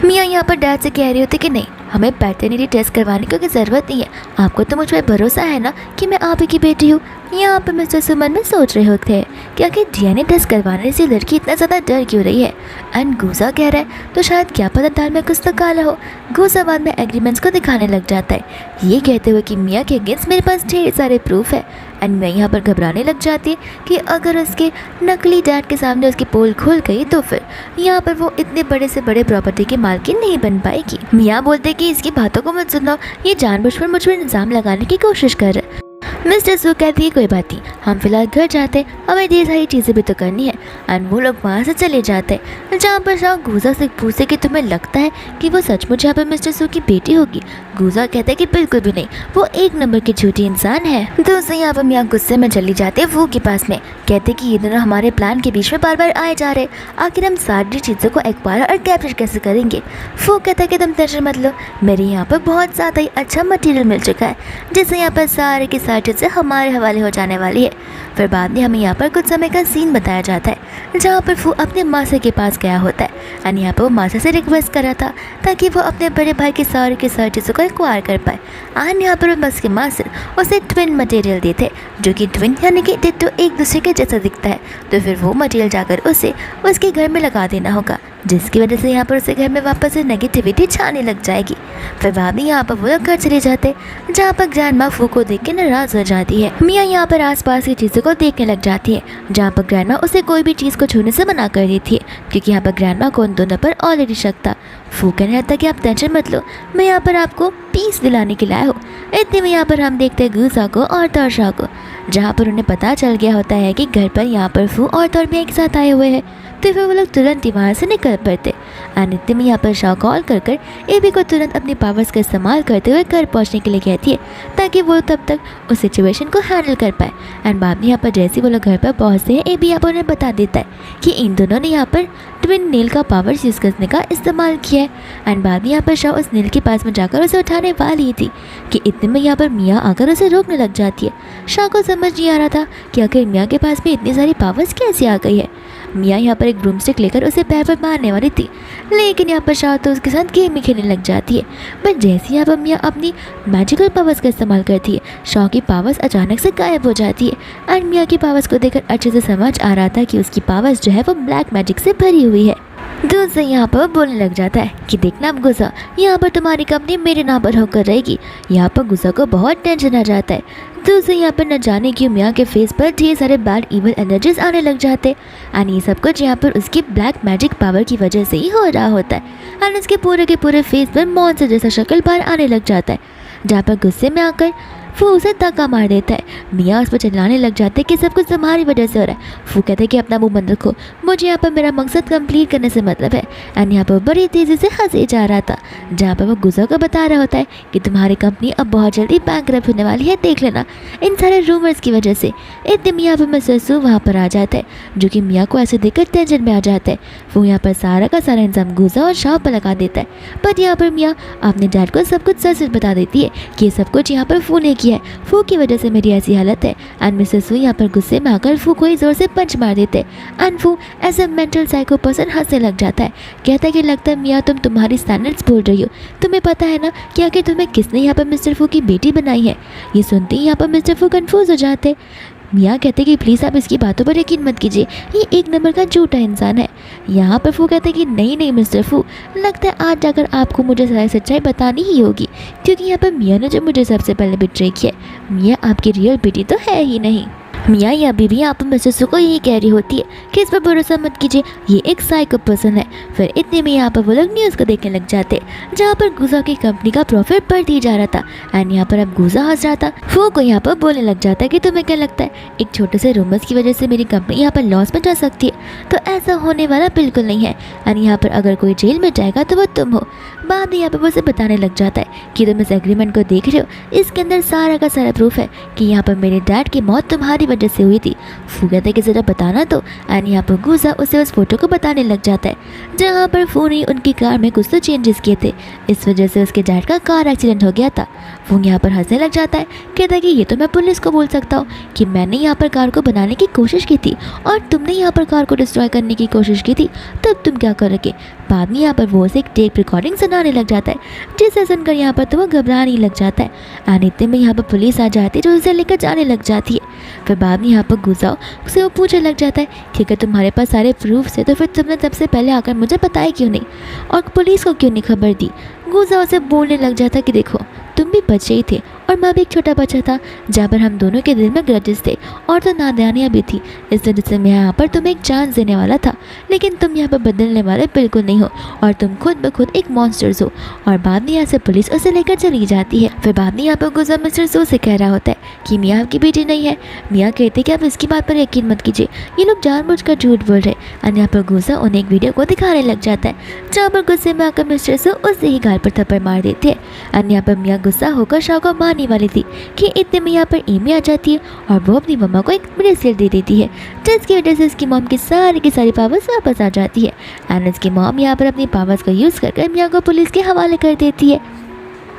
मिया यहाँ पर डैड से कह रही होती कि नहीं, हमें पैटर्निटी टेस्ट करवाने की ज़रूरत नहीं है, आपको तो मुझ पर भरोसा है ना कि मैं आप ही की बेटी हूँ। यहाँ पर मिस्टर सुमन में सोच रहे होते हैं कि आखिर DNA टेस्ट करवाने से लड़की इतना ज़्यादा डर क्यों रही है। एंड गुजा कह रहा है तो शायद क्या पता दाल में कुछ तो काला हो। गुजा बाद में एग्रीमेंट्स को दिखाने लग जाता है, ये कहते हुए कि मिया के अगेंस्ट मेरे पास ढेर सारे प्रूफ है। एंड मैं यहाँ पर घबराने लग जाती है कि अगर उसके नकली डैड के सामने उसकी पोल खुल गई तो फिर यहाँ पर वो इतने बड़े से बड़े प्रॉपर्टी की मालकिन नहीं बन पाएगी। मिया बोलते कि इसकी बातों को मत सुनो, ये जानबूझकर मुझ पर इल्ज़ाम लगाने की कोशिश कर रहा है। मिस्टर सू कहती है कोई बात नहीं, हम फिलहाल घर जाते हैं, हमें ढेर सारी चीज़ें भी तो करनी है। एंड वो लोग वहाँ से चले जाते हैं, जहाँ पर शाह गुजा से पूछते कि तुम्हें लगता है कि वो सचमुच यहाँ पर मिस्टर सू की बेटी होगी। गुजा कहता है कि बिल्कुल भी नहीं, वो एक नंबर की झूठी इंसान है। दोस्तों यहाँ पर मियाँ गुस्से में चली जाते हैं फू के पास में, कहते कि ये दोनों हमारे प्लान के बीच में बार बार आए जा रहे, आखिर हम सारी चीज़ों को एक्वायर और कैप्चर कैसे करेंगे। फू कहता है कि तुम टेंशन मत लो, मेरे यहाँ पर बहुत ज़्यादा ही अच्छा मटेरियल मिल चुका है, जिससे यहाँ पर सारे की सारी चीज़ें हमारे हवाले हो जाने वाली है। फिर बाद में हमें यहाँ पर कुछ समय का सीन बताया जाता है, जहाँ पर फू अपने मासा के पास गया होता है एंड यहाँ पर वो मासा से रिक्वेस्ट कर रहा था ताकि वो अपने बड़े भाई की सारी चीज़ों को एक्वायर कर पाए। एंड यहाँ पर बस के मास्टर उसे ट्विन मटेरियल देते, जो कि ट्विन यानी कि डिट्टो एक दूसरे के जैसा दिखता है। तो फिर वो मटेरियल जाकर उसे उसके घर में लगा देना होगा, जिसकी वजह से यहाँ पर उसे घर में वापस से नेगेटिविटी छाने लग जाएगी। फिर बाद में यहाँ पर वो लोग घर चले जाते, जहाँ पर ग्रैंड माँ फू को देख के नाराज़ हो जाती है। मियाँ यहाँ पर आसपास की चीज़ों को देखने लग जाती है, जहाँ पर ग्रैंड माँ उसे कोई भी चीज़ को छूने से मना कर देती है, क्योंकि यहाँ पर ग्रैंड माँ को उन दोनों पर ऑलरेडी शक था। फू कहने लगता कि आप टेंशन मत लो, मैं यहाँ पर आपको पीस दिलाने के लाया हूँ। इतने में यहाँ पर हम देखते हैं गुजा को और तोरशा को, जहाँ पर उन्हें पता चल गया होता है कि घर पर यहाँ पर फू और तोर भी एक साथ आए हुए हैं। तो फिर वो लोग तुरंत ही वहाँ से निकल पड़ते। एंड इतने में यहाँ पर शाह कॉल कर एबी को तुरंत अपनी पावर्स का इस्तेमाल करते हुए घर पहुँचने के लिए कहती है, ताकि वो तब तक उस सिचुएशन को हैंडल कर पाए। एंड बाद में यहाँ पर जैसे वो लोग घर पर पहुँचते हैं, एबी यहाँ पर उन्हें बता देता है कि इन दोनों ने यहाँ पर ट्विन नील का पावर्स यूज़ करने का इस्तेमाल किया है। एंड बाद में यहाँ पर शाह उस नील के पास में जाकर उसे उठाने वाली थी कि इतने में यहाँ पर मियाँ आकर उसे रोकने लग जाती है। शाह को समझ नहीं आ रहा था कि आखिर मियाँ के पास में इतनी सारी पावर्स कैसे आ गई है। मियाँ यहाँ पर एक ब्रूमस्टिक लेकर उसे पैर पर मारने वाली थी, लेकिन यहाँ पर शाह तो उसके साथ गेम ही खेलने लग जाती है। बट जैसे यहाँ पर मियाँ अपनी मैजिकल पावर्स का इस्तेमाल करती है, शाह की पावर्स अचानक से गायब हो जाती है। एंड मियाँ की पावर्स को देखकर अच्छे से समझ आ रहा था कि उसकी पावर्स जो है वो ब्लैक मैजिक से भरी हुई है। दूसरा यहाँ पर बोलने लग जाता है कि देखना अब गुजा, यहाँ पर तुम्हारी कंपनी मेरे नाम पर होकर रहेगी। यहाँ पर गुजा को बहुत टेंशन आ जाता है। दूसरे यहाँ पर न जाने क्यों मियाँ के फेस पर ढेर सारे बैड इवल एनर्जीज आने लग जाते, एंड ये सब कुछ यहाँ पर उसकी ब्लैक मैजिक पावर की वजह से ही हो रहा होता है। एंड उसके पूरे के पूरे फेस पर मॉन्स्टर जैसा शक्ल बाहर आने लग जाता है, जहाँ पर गुस्से में आकर फू उसे धक्का मार देता है। मियाँ उस पर चिल्लाने लग जाते हैं कि सब कुछ तुम्हारी वजह से हो रहा है। फू कहते हैं कि अपना मुंह बंद रखो, मुझे यहाँ पर मेरा मकसद कंप्लीट करने से मतलब है। एंड यहाँ पर बड़ी तेज़ी से हंसे जा रहा था, जहाँ पर वो गुजा को बता रहा होता है कि तुम्हारी कंपनी अब बहुत जल्दी बैंकरप्ट होने वाली है, देख लेना इन सारे रूमर्स की वजह से। इतने में यहाँ पर मिस्टर सू वहाँ पर आ जाता है, जो कि मियाँ को ऐसे देखकर टेंशन में आ जाता है। वो यहाँ पर सारा का सारा इंतजाम गुजा और शाह पर लगा देता है, बट यहाँ पर मियाँ अपने डैड को सब कुछ सच बता देती है कि ये सब कुछ यहाँ पर फू ने किया है, फू की वजह से मेरी ऐसी हालत है। एंड मिस्टर सू यहाँ पर गुस्से में आकर फू को ही जोर से पंच मार देते हैं। एंड फू as a mental psycho person हंसने लग जाता है, कहता है कि लगता है मियाँ तुम तुम्हारी स्टैंडर्ड्स भूल रही हो, तुम्हें पता है ना कि आखिर तुम्हें किसने यहाँ पर मिस्टर फू की बेटी बनाई है। ये सुनते ही यहाँ पर मिस्टर फू कंफ्यूज हो जाते हैं। मियाँ कहते कि प्लीज़ आप इसकी बातों पर यकीन मत कीजिए, ये एक नंबर का झूठा इंसान है। यहाँ पर फू कहते कि नहीं मिस्टर फू, लगता है आज जाकर आपको मुझे सारी सच्चाई बतानी ही होगी, क्योंकि यहाँ पर मियाँ ने जो मुझे सबसे पहले बिट्रे किया, मियाँ आपकी रियल बेटी तो है ही नहीं। मियाँ या बीबी आप मिस्टर सू को यही कह रही होती है कि इस पर भरोसा मत कीजिए, ये एक साइको पर्सन है। फिर इतने में यहाँ पर वो लोग न्यूज़ को देखने लग जाते, जहाँ पर गुजा की कंपनी का प्रॉफिट बढ़ ही जा रहा था। एंड यहाँ पर अब गुजा हंस रहा था। फू को यहाँ पर बोलने लग जाता है कि तुम्हें क्या लगता है एक छोटे से रूमर्स की वजह से मेरी कंपनी यहाँ पर लॉस में जा सकती है? तो ऐसा होने वाला बिल्कुल नहीं है। एंड यहाँ पर अगर कोई जेल में जाएगा तो वो तुम हो। बाद में यहाँ पर वो उसे बताने लग जाता है कि तुम इस एग्रीमेंट को देख रहे हो, इसके अंदर सारा का सारा प्रूफ है कि यहाँ पर मेरे डैड की मौत तुम्हारी वजह से हुई थी। फू कहते कि ज़रा बताना तो। एंड यहाँ पर गुजा उसे उस फोटो को बताने लग जाता है, जहाँ पर फू ने उनकी कार में कुछ तो चेंजेस किए थे, इस वजह से उसके डैड का कार एक्सीडेंट हो गया था। फू यहाँ पर हंसने लग जाता है, कहता है कि ये तो मैं पुलिस को बोल सकता हूँ कि मैंने यहाँ पर कार को बनाने की कोशिश की थी और तुमने यहाँ पर कार को डिस्ट्रॉय करने की कोशिश की थी, तब तुम क्या करोगे। बाद में यहाँ पर वो उसे एक टेप रिकॉर्डिंग सुनाने लग जाता है, जिसे सुनकर यहाँ पर तो वो घबराने लग जाता है। एंड इतने में यहाँ पर पुलिस आ जाती है, जो उसे लेकर जाने लग जाती है। फिर बाद में यहाँ पर गुजा उसे वो पूछने लग जाता है कि अगर तुम्हारे पास सारे प्रूफ है तो फिर तुमने सबसे पहले आकर मुझे बताया क्यों नहीं और पुलिस को क्यों नहीं खबर दी। गुजा उसे बोलने लग जाता है कि देखो तुम भी बच्चे ही थे और मैं भी एक छोटा बच्चा था, जहाँ पर हम दोनों के दिल में ग्रजेस थे और तो नादानियाँ भी थी। इस वजह से मैं यहाँ पर तुम्हें एक चांस देने वाला था, लेकिन तुम यहाँ पर बदलने वाले बिल्कुल नहीं हो और तुम खुद ब खुद एक मॉन्स्टर्स हो। और बाद में यहाँ से पुलिस उसे लेकर चली जाती है। फिर बाद में यहाँ पर गुजा मिस्टर सू से कह रहा होता है कि मियाँ आपकी बेटी नहीं है। मियाँ कहते कि आप इसकी बात पर यकीन मत कीजिए, ये लोग जानबूझकर झूठ बोल रहे हैं। और यहाँ पर गुजा उन्हें एक वीडियो को दिखाने लग जाता है, जहाँ पर गुस्से में आकर मिस्टर सू उसे ही गाल पर थप्पड़ मार देते हैं। और यहाँ पर मियाँ गुस्सा होकर शाह को मारने वाली थी कि इतने में यहाँ पर एमी आ जाती है और वो अपनी मम्मा को एक ब्रेसलेट दे देती है, जिसकी वजह से इसकी मॉम की सारी पावर्स वापस आ जाती है। एंड इसकी मॉम यहाँ पर अपनी पावर्स का यूज़ कर मियाँ को पुलिस के हवाले कर देती है।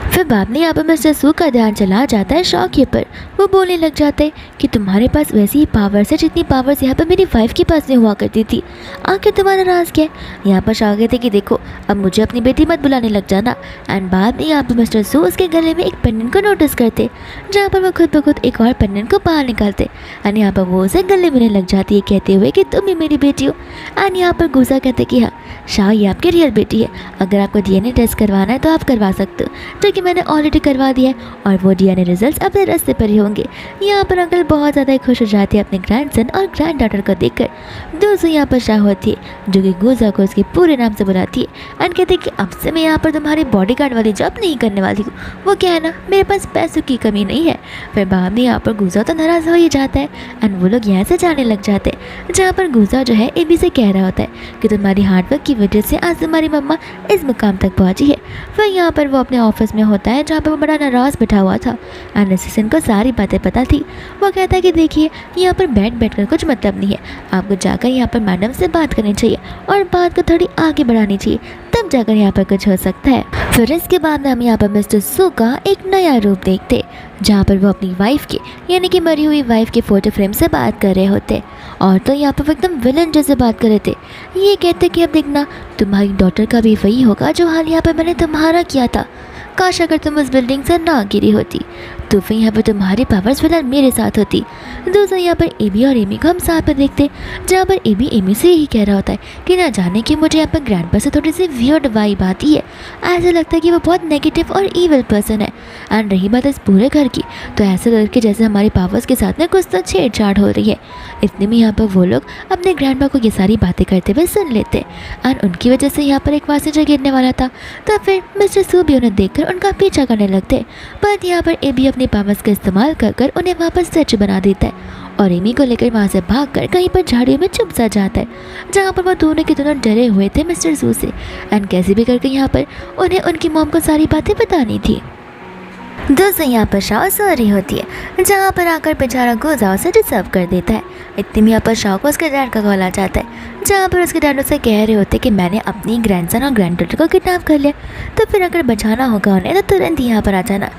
फिर बाद में यहाँ पर मिस्टर सू का ध्यान चला जाता है शॉ के ऊपर। वो बोलने लग जाते हैं कि तुम्हारे पास वैसी ही पावर्स है जितनी पावर्स यहाँ पर मेरी वाइफ के पास में हुआ करती थी, आखिर तुम्हारा राज क्या है। यहाँ पर शॉ कहते कि देखो अब मुझे अपनी बेटी मत बुलाने लग जाना। एंड बाद में यहाँ पर मिस्टर सू उसके गले में एक पेंडेंट को नोटिस करते, जहाँ पर वो खुद ब खुद एक और पेंडेंट को बाहर निकालते। एंड यहाँ पर वो उसे गले मिलने लग जाती है, कहते हुए कि तुम ही मेरी बेटी हो। एंड यहाँ पर गुजा कहते कि हाँ शाह ये आपकी रियल बेटी है, अगर आपको डीएनए टेस्ट करवाना है तो आप करवा सकते हो, जो कि मैंने ऑलरेडी करवा दिया है और वो डीएनए रिजल्ट्स अपने रास्ते पर ही होंगे। यहाँ पर अंकल बहुत ज़्यादा खुश हो जाते हैं अपने ग्रैंडसन और ग्रैंड डॉटर को देखकर। दोस्तों यहाँ पर शाह होती है जो कि गुजा को उसके पूरे नाम से बुलाती है एंड कहते हैं कि अब से मैं यहाँ पर तुम्हारी बॉडीगार्ड वाली जॉब नहीं करने वाली हूँ। वो क्या है ना, मेरे पास पैसों की कमी नहीं है। फिर बाद में यहाँ पर गुजा तो नाराज़ हो ही जाता है एंड वो लोग यहाँ से जाने लग जाते हैं, जहाँ पर गुजा जो है एबी से कह रहा होता है कि तुम्हारी हार्डवर्क की वजह से आज तुम्हारी मम्मा इस मुकाम तक पहुँची है। फिर यहाँ पर वो अपने ऑफिस में होता है, जहाँ पर वो बड़ा नाराज़ बैठा हुआ था एंड असिस्टेंट को सारी बातें पता थी। वो कहता है कि देखिए यहाँ पर बैठ कर कुछ मतलब नहीं है, आपको जाकर यहाँ पर मैडम से बात करनी चाहिए और बात को थोड़ी आगे बढ़ानी चाहिए, तब जाकर यहाँ पर कुछ हो सकता है। फिर इसके बाद में हम यहाँ पर मिस्टर सू का एक नया रूप देखते, जहाँ पर वो अपनी वाइफ के यानी कि मरी हुई वाइफ के फोटो फ्रेम से बात कर रहे होते और तो यहाँ पर वो एकदम विलन जैसे बात कर रहे थे। ये कहते कि अब देखना तुम्हारी डॉटर का भी वही होगा जो हाल यहाँ पर मैंने तुम्हारा किया था। काश अगर तुम उस बिल्डिंग से ना गिरी होती तो फिर यहाँ पर तुम्हारी पावर्स फिलहाल मेरे साथ होती। दोस्तों यहाँ पर एबी और एमी को हम साथ में देखते, जहाँ पर एबी एमी से यही कह रहा होता है कि ना जाने कि मुझे यहाँ पर ग्रैंडपा से थोड़ी सी वियर्ड वाइब आती है, ऐसा लगता है कि वो बहुत नेगेटिव और ईविल पर्सन है। एंड रही बात इस पूरे घर की, तो ऐसा लगे जैसे हमारी पावर्स के साथ में कुछ तो छेड़छाड़ हो रही है। इतने में यहाँ पर वो लोग अपने ग्रैंडपा को ये सारी बातें करते हुए सुन लेते एंड उनकी वजह से यहाँ पर एक वासी गिरने वाला था। तो फिर मिस्टर सू भी उन्हें देखकर उनका पीछा करने लगते, पर यहाँ पर एबी अपने पावर्स का इस्तेमाल कर उन्हें वापस सच बना देता है और एमी को लेकर वहाँ से भागकर कहीं पर झाड़ियों में छुप सा जाता है, जहाँ पर वो दोनों के दोनों डरे हुए थे मिस्टर सू से एंड कैसे भी करके यहाँ पर उन्हें उनकी मॉम को सारी बातें बतानी थी। दोस्तों यहाँ पर शाह सो रही होती है, जहाँ पर आकर बेचारा गुजा उसे डिस्टर्ब कर देता है। इतने में यहाँ पर शाह को उसके डैड का कॉल आ जाता है, जहाँ पर उसके डैड उसे कह रहे होते कि मैंने अपनी ग्रैंडसन और ग्रैंड डॉटर को किडनैप कर लिया, तो फिर अगर बचाना होगा उन्हें तो तुरंत यहाँ पर आ जाना।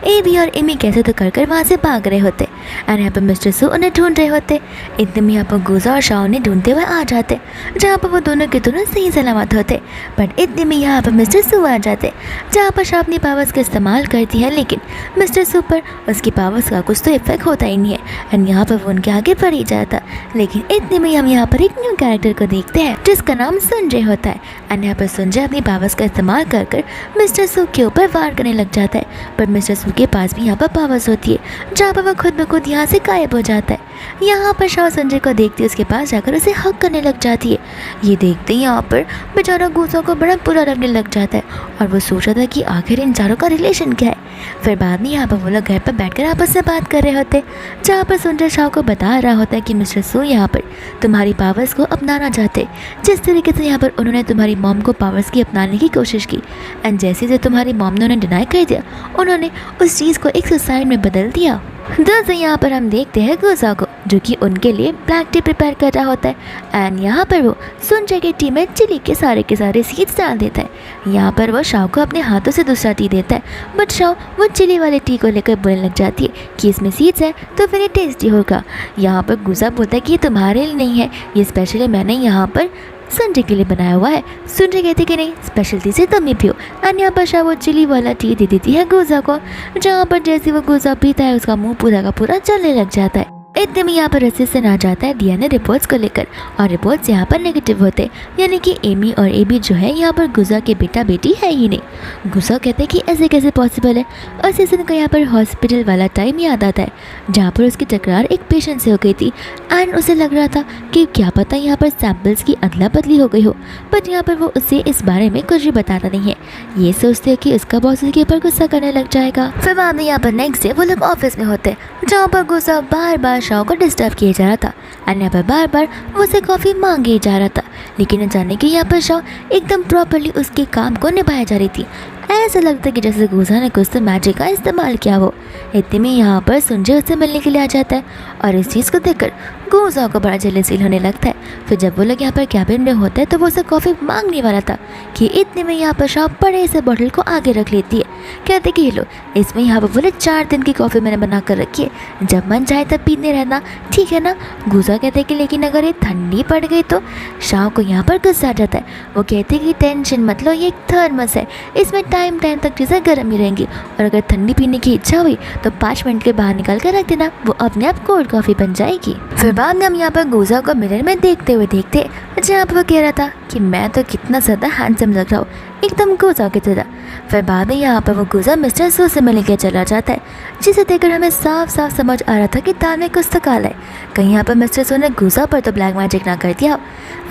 एबी और एमी कैसे तो कर वहाँ से भाग रहे होते एंड यहाँ पर मिस्टर सू उन्हें ढूंढ रहे होते। इतने में यहाँ पर गुजा और शाह उन्हें ढूंढते हुए आ जाते, जहाँ पर वो दोनों के दोनों सही सलामत होते। बट इतने में यहाँ पर मिस्टर सू आ जाते, जहाँ पर शाह अपनी पावर्स का इस्तेमाल करती है, लेकिन मिस्टर सू पर उसकी पावर्स का कुछ तो इफेक्ट होता ही नहीं है एंड यहाँ पर वो उनके आगे बढ़ ही जाता। लेकिन इतने में हम यहाँ पर एक न्यू कैरेक्टर को देखते हैं जिसका नाम संजय होता है एंड यहाँ पर संजय अपनी पावर्स का इस्तेमाल कर मिस्टर सू के ऊपर वार करने लग जाता है। पर मिस्टर सू के पास भी यहाँ पर पावर्स होती है, जहाँ पर वो खुद ब खुद यहाँ से गायब हो जाता है। यहाँ पर शाह संजय को देखती है, उसके पास जाकर उसे हक करने लग जाती है। ये देखते ही यहाँ पर बेचारा गुजा को बड़ा बुरा लगने लग जाता है और वो सोच रहा था कि आखिर इन चारों का रिलेशन क्या है। फिर बाद में यहाँ पर वो लोग घर पर बैठकर आपस से बात कर रहे होते, जहाँ पर संजय शाह को बता रहा होता है कि मिस्टर सू यहाँ पर तुम्हारी पावर्स को अपनाना चाहते, जिस तरीके से यहाँ पर उन्होंने तुम्हारी मॉम को पावर्स की अपनाने की कोशिश की एंड जैसे जैसे तुम्हारी मॉम ने उन्हें डिनाई कर दिया, उन्होंने उस चीज़ को एक सुसाइड में बदल दिया। दोस्तों यहाँ पर हम देखते हैं गुजा को जो कि उनके लिए ब्लैक टी प्रिपेयर कर रहा होता है एंड यहाँ पर वो संजय की टी में चिली के सारे सीड्स डाल देता है। यहाँ पर वो शाह को अपने हाथों से दूसरा टी देता है, बट शाह वो चिली वाले टी को लेकर बोलने लग जाती है कि इसमें सीड्स है तो फिर ये टेस्टी होगा। यहाँ पर गुजा बोलता है कि ये तुम्हारे लिए नहीं है, ये स्पेशली मैंने यहाँ पर संजय के लिए बनाया हुआ है। संजय कहते कि नहीं स्पेशलिटी से तुम ही पियो एंड यहाँ पर शाह वो चिली वाला टी दे देती है गुजा को, जहाँ पर जैसे वो गुजा पीता है उसका मुंह पूरा का पूरा चलने लग जाता है। इतने में यहाँ पर असिस्टेंट आ जाता है डीएनए रिपोर्ट्स को लेकर और रिपोर्ट्स यहाँ पर नेगेटिव होते यानी कि एमी और एबी जो है यहाँ पर गुजा के बेटा बेटी है ही नहीं। गुजा कहते हैं कि ऐसे कैसे पॉसिबल है। असिस्टेंट को यहाँ पर हॉस्पिटल वाला टाइम याद आता है जहाँ पर उसकी टकरार एक पेशेंट से हो गई थी एंड उसे लग रहा था कि क्या पता यहाँ पर सैम्पल्स की अदला बदली हो गई हो, बट यहाँ पर वो उसे इस बारे में कुछ भी बताता नहीं है। ये सोचते हैं कि उसका बॉस उसके ऊपर गुस्सा करने लग जाएगा। फिर बाद में यहाँ पर नेक्स्ट डे वो लोग ऑफिस में होते हैं जहाँ पर गुस्सा बार बार शाह को डिस्टर्ब किया जा रहा था एंड यहाँ पर बार बार वो उसे कॉफ़ी मांगे जा रहा था, लेकिन न जाने कि यहाँ पर शाह एकदम प्रॉपरली उसके काम को निभाया जा रही थी। ऐसा लगता है कि जैसे गुजा ने कुछ तो मैजिक का इस्तेमाल किया हो। इतने में यहाँ पर सुंजय उससे मिलने के लिए आ जाता है और इस चीज़ को देखकर गुजा को बड़ा जलन फील होने लगता है। फिर जब वो लोग यहाँ पर कैबिन में होते हैं तो वो उसे कॉफ़ी मांगने वाला था कि इतने में यहाँ पर शाह बड़े से बॉटल को आगे रख लेती है, कहते कि ये लो इसमें यहाँ पर बोले 4 दिन की कॉफ़ी मैंने बना कर रखी है, जब मन चाहे तब पीने रहना, ठीक है ना। गुजा कहते कि लेकिन अगर ये ठंडी पड़ गई तो। शाह को यहाँ पर गुस्सा आ जाता है। वो कहते कि टेंशन मत लो, ये एक थर्मस है, इसमें टाइम तक चीज़ें गर्म ही रहेंगी और अगर ठंडी पीने की इच्छा हुई तो 5 मिनट के बाहर निकाल कर रख देना, वो अपने आप कोल्ड कॉफ़ी बन जाएगी। फिर बाद में हम यहाँ पर गुजा को मिरर में देखते हुए देखते जहाँ पर वो कह रहा था कि मैं तो कितना ज़्यादा हैंडसम लग रहा हूँ, एकदम गुजा की तरह। फिर बाद में यहाँ पर वो गुजा मिस्टर सू से मिलने के चला जाता है, जिसे देखकर हमें साफ साफ समझ आ रहा था कि दाल में कुछ तो काला है, कहीं यहाँ पर मिस्टर सू ने गुजा पर तो ब्लैक मैजिक ना कर दिया।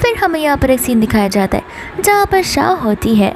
फिर हमें यहाँ पर एक सीन दिखाया जाता है जहाँ पर शाह होती है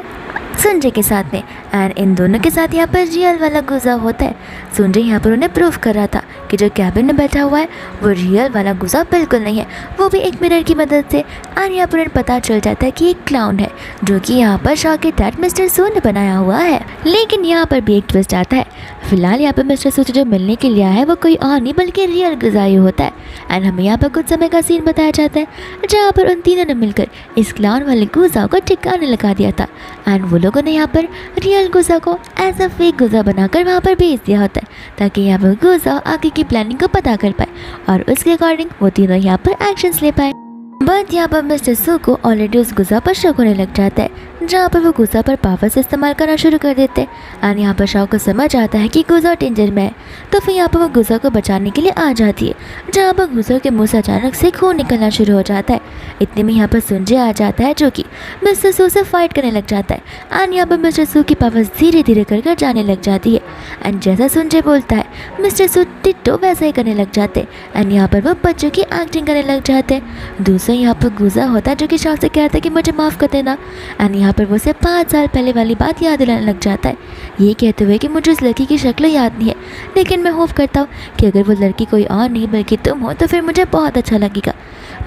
संजय के साथ में एंड इन दोनों के साथ यहाँ पर रियल वाला गुजा होता है। संजय यहाँ पर उन्हें प्रूफ कर रहा था कि जो कैबिन में बैठा हुआ है वो रियल वाला गुजा बिल्कुल नहीं है, वो भी एक मिरर की मदद से। और यहाँ पर उन्हें पता चल जाता है कि एक क्लाउन है जो कि यहाँ पर शाह के डैड मिस्टर सू ने बनाया हुआ है। लेकिन यहाँ पर भी एक ट्विस्ट आता है। फिलहाल यहाँ पर मिस्टर सू से जो मिलने के लिए आया है वो कोई और नहीं बल्कि रियल गुजा ही होता है एंड हमें यहाँ पर कुछ समय का सीन बताया जाता है जहाँ पर उन तीनों ने मिलकर इस क्लाउन वाले गुजा को ठिकाने लगा दिया था एंड वो लोगों ने यहाँ पर रियल गुजा को एज अ फेक गुजा बनाकर वहाँ पर भेज दिया होता है ताकि यहाँ पर गुजा आगे की प्लानिंग को पता कर पाए और उसके अकॉर्डिंग वो तीनों यहाँ पर एक्शंस ले पाए। बट यहाँ पर मिस्टर सू को ऑलरेडी उस गुजा पर शक होने लग जाता है जहाँ पर वो गुजा पर पावर से इस्तेमाल करना शुरू कर देते हैं और यहाँ पर शाह को समझ आता है कि गुजा डेंजर में है, तो फिर यहाँ पर वो गुजा को बचाने के लिए आ जाती है जहाँ पर गुजा के मुंह से अचानक से खून निकलना शुरू हो जाता है। इतने में यहाँ पर संजय आ जाता है जो कि मिस्टर सू से फाइट करने लग जाता है एंड यहाँ पर मिस्टर सू की पावर धीरे धीरे कर जाने लग जाती है एंड जैसा संजय बोलता है मिस्टर सू टिट्टो वैसा ही करने लग जाते एंड यहाँ पर वो बच्चों की एक्टिंग करने लग जाते हैं। दूसरा यहाँ पर गुजा होता है जो कि शाह से कहता है कि मुझे माफ़ कर देना एंड यहाँ पर वो उसे 5 साल पहले वाली बात याद दिलाने लग जाता है, ये कहते हुए कि मुझे उस लड़की की शक्ल याद नहीं है, लेकिन मैं होप करता हूँ कि अगर वो लड़की कोई और नहीं बल्कि तुम हो तो फिर मुझे बहुत अच्छा लगेगा।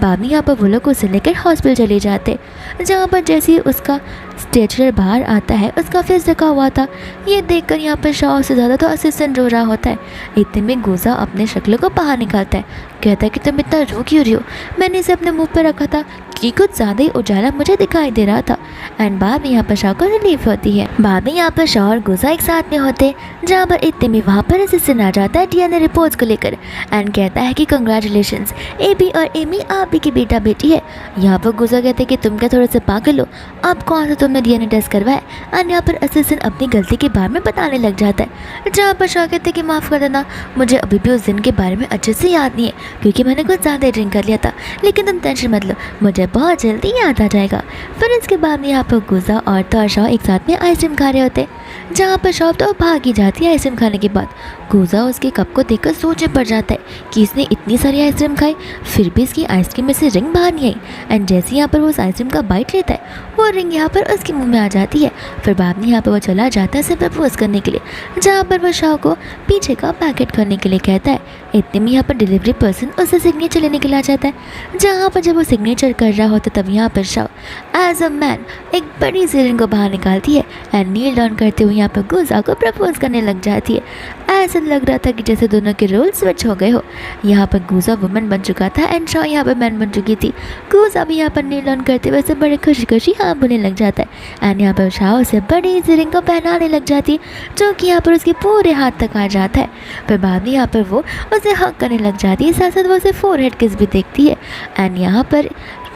बाद में यहाँ पर वो लोग उसे लेकर हॉस्पिटल चले जाते जहाँ पर जैसे ही उसका स्ट्रेचर बाहर आता है उसका फेस ढका हुआ था। ये देखकर यहाँ पर शाह से ज़्यादा तो असिस्टेंट रो रहा होता है। इतने में गुजा अपने शक्ल को बाहर निकालता है, कहता है कि तुम इतना रो क्यों रही हो, मैंने इसे अपने मुंह पर रखा था कि कुछ ज़्यादा ही उजाला मुझे दिखाई दे रहा था। एंड बाद में यहाँ पर शाह को रिलीफ होती है। बाद में यहाँ पर शाह और गुजा एक साथ में होते जहाँ पर इतने में वहाँ पर असिस्टेंट आ जाता है डीएनए रिपोर्ट्स को लेकर एंड कहता है कि कंग्रेचुलेशंस, एबी और एमी आप ही की बेटा बेटी है। यहाँ पर गुजा कहते हैं कि तुम क्या थोड़े से पागल हो, अब कौन सा तुमने डीएनए टेस्ट करवाया। एंड यहाँ पर असिस्टेंट अपनी गलती के बारे में बताने लग जाता है जहाँ पर शाह कहते हैं कि माफ़ कर देना, मुझे अभी भी उस दिन के बारे में अच्छे से याद नहीं है क्योंकि मैंने कुछ ज़्यादा ड्रिंक कर लिया था, लेकिन तुम टेंशन मत लो, मुझे बहुत जल्दी याद आ जाएगा। फिर इसके बाद में यहाँ पर गुजा और शाह एक साथ में आइसक्रीम खा रहे होते जहाँ पर शाह तो भाग ही जाती है आइसक्रीम खाने के बाद। गुजा उसके कप को देखकर सोचे पड़ जाता है कि इसने इतनी सारी आइसक्रीम खाई फिर भी इसकी आइसक्रीम में से रिंग बाहर नहीं आई एंड जैसे यहाँ पर वो उस आइसक्रीम का बाइट लेता है वो रिंग यहाँ पर उसके मुंह में आ जाती है। फिर बाद में यहाँ पर वो चला जाता है उसे प्रपोज करने के लिए जहाँ पर वो शाह को पीछे का पैकेट करने के लिए कहता है। इतने में यहाँ पर डिलीवरी पर्सन उसे सिग्नेचर लेने के लिए आ जाता है जहाँ पर जब वो सिग्नेचर कर रहा होता तब यहाँ पर शाह एज अ मैन एक बड़ी सी रिंग को बाहर निकालती है एंड नील डाउन करते हुए यहाँ पर गुजा को प्रपोज करने लग जाती है। ऐसा लग रहा था कि जैसे दोनों के रोल स्विच हो गए हो। यहाँ पर गुजा वुमन बन चुका था एंड शाह यहाँ पर मैन बन चुकी थी। गुजा भी यहाँ पर नील डाउन करते हुए बड़े खुशी खुशी हाँ बोलने लग जाता है एंड यहाँ पर शाह उसे बड़ी सी रिंग को पहनाने लग जाती है जो कि यहाँ पर उसके पूरे हाथ तक आ जाता है। फिर बाद में यहाँ पर वो उसे हक करने लग जाती है, साथ साथ वो उसे फोरहेड किस भी देखती है एंड यहाँ पर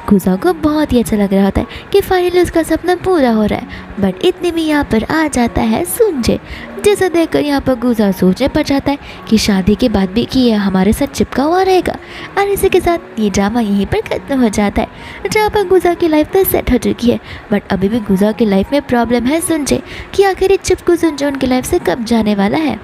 गुज़ा को बहुत ही अच्छा लग रहा होता है कि फाइनली उसका सपना पूरा हो रहा है। बट इतने में यहाँ पर आ जाता है सुंजे, जिसे देखकर यहाँ पर गुज़ा सोचने पड़ जाता है कि शादी के बाद भी कि ये हमारे साथ चिपका हुआ रहेगा। और इसी के साथ ये ड्रामा यहीं पर खत्म हो जाता है, जहाँ पर गुज़ा की लाइफ तो सेट हो चुकी है। बट अभी भी गुज़ा की लाइफ में प्रॉब्लम है सुंजे कि आखिर ये चिपकू सुंजे उनकी लाइफ से कब जाने वाला है।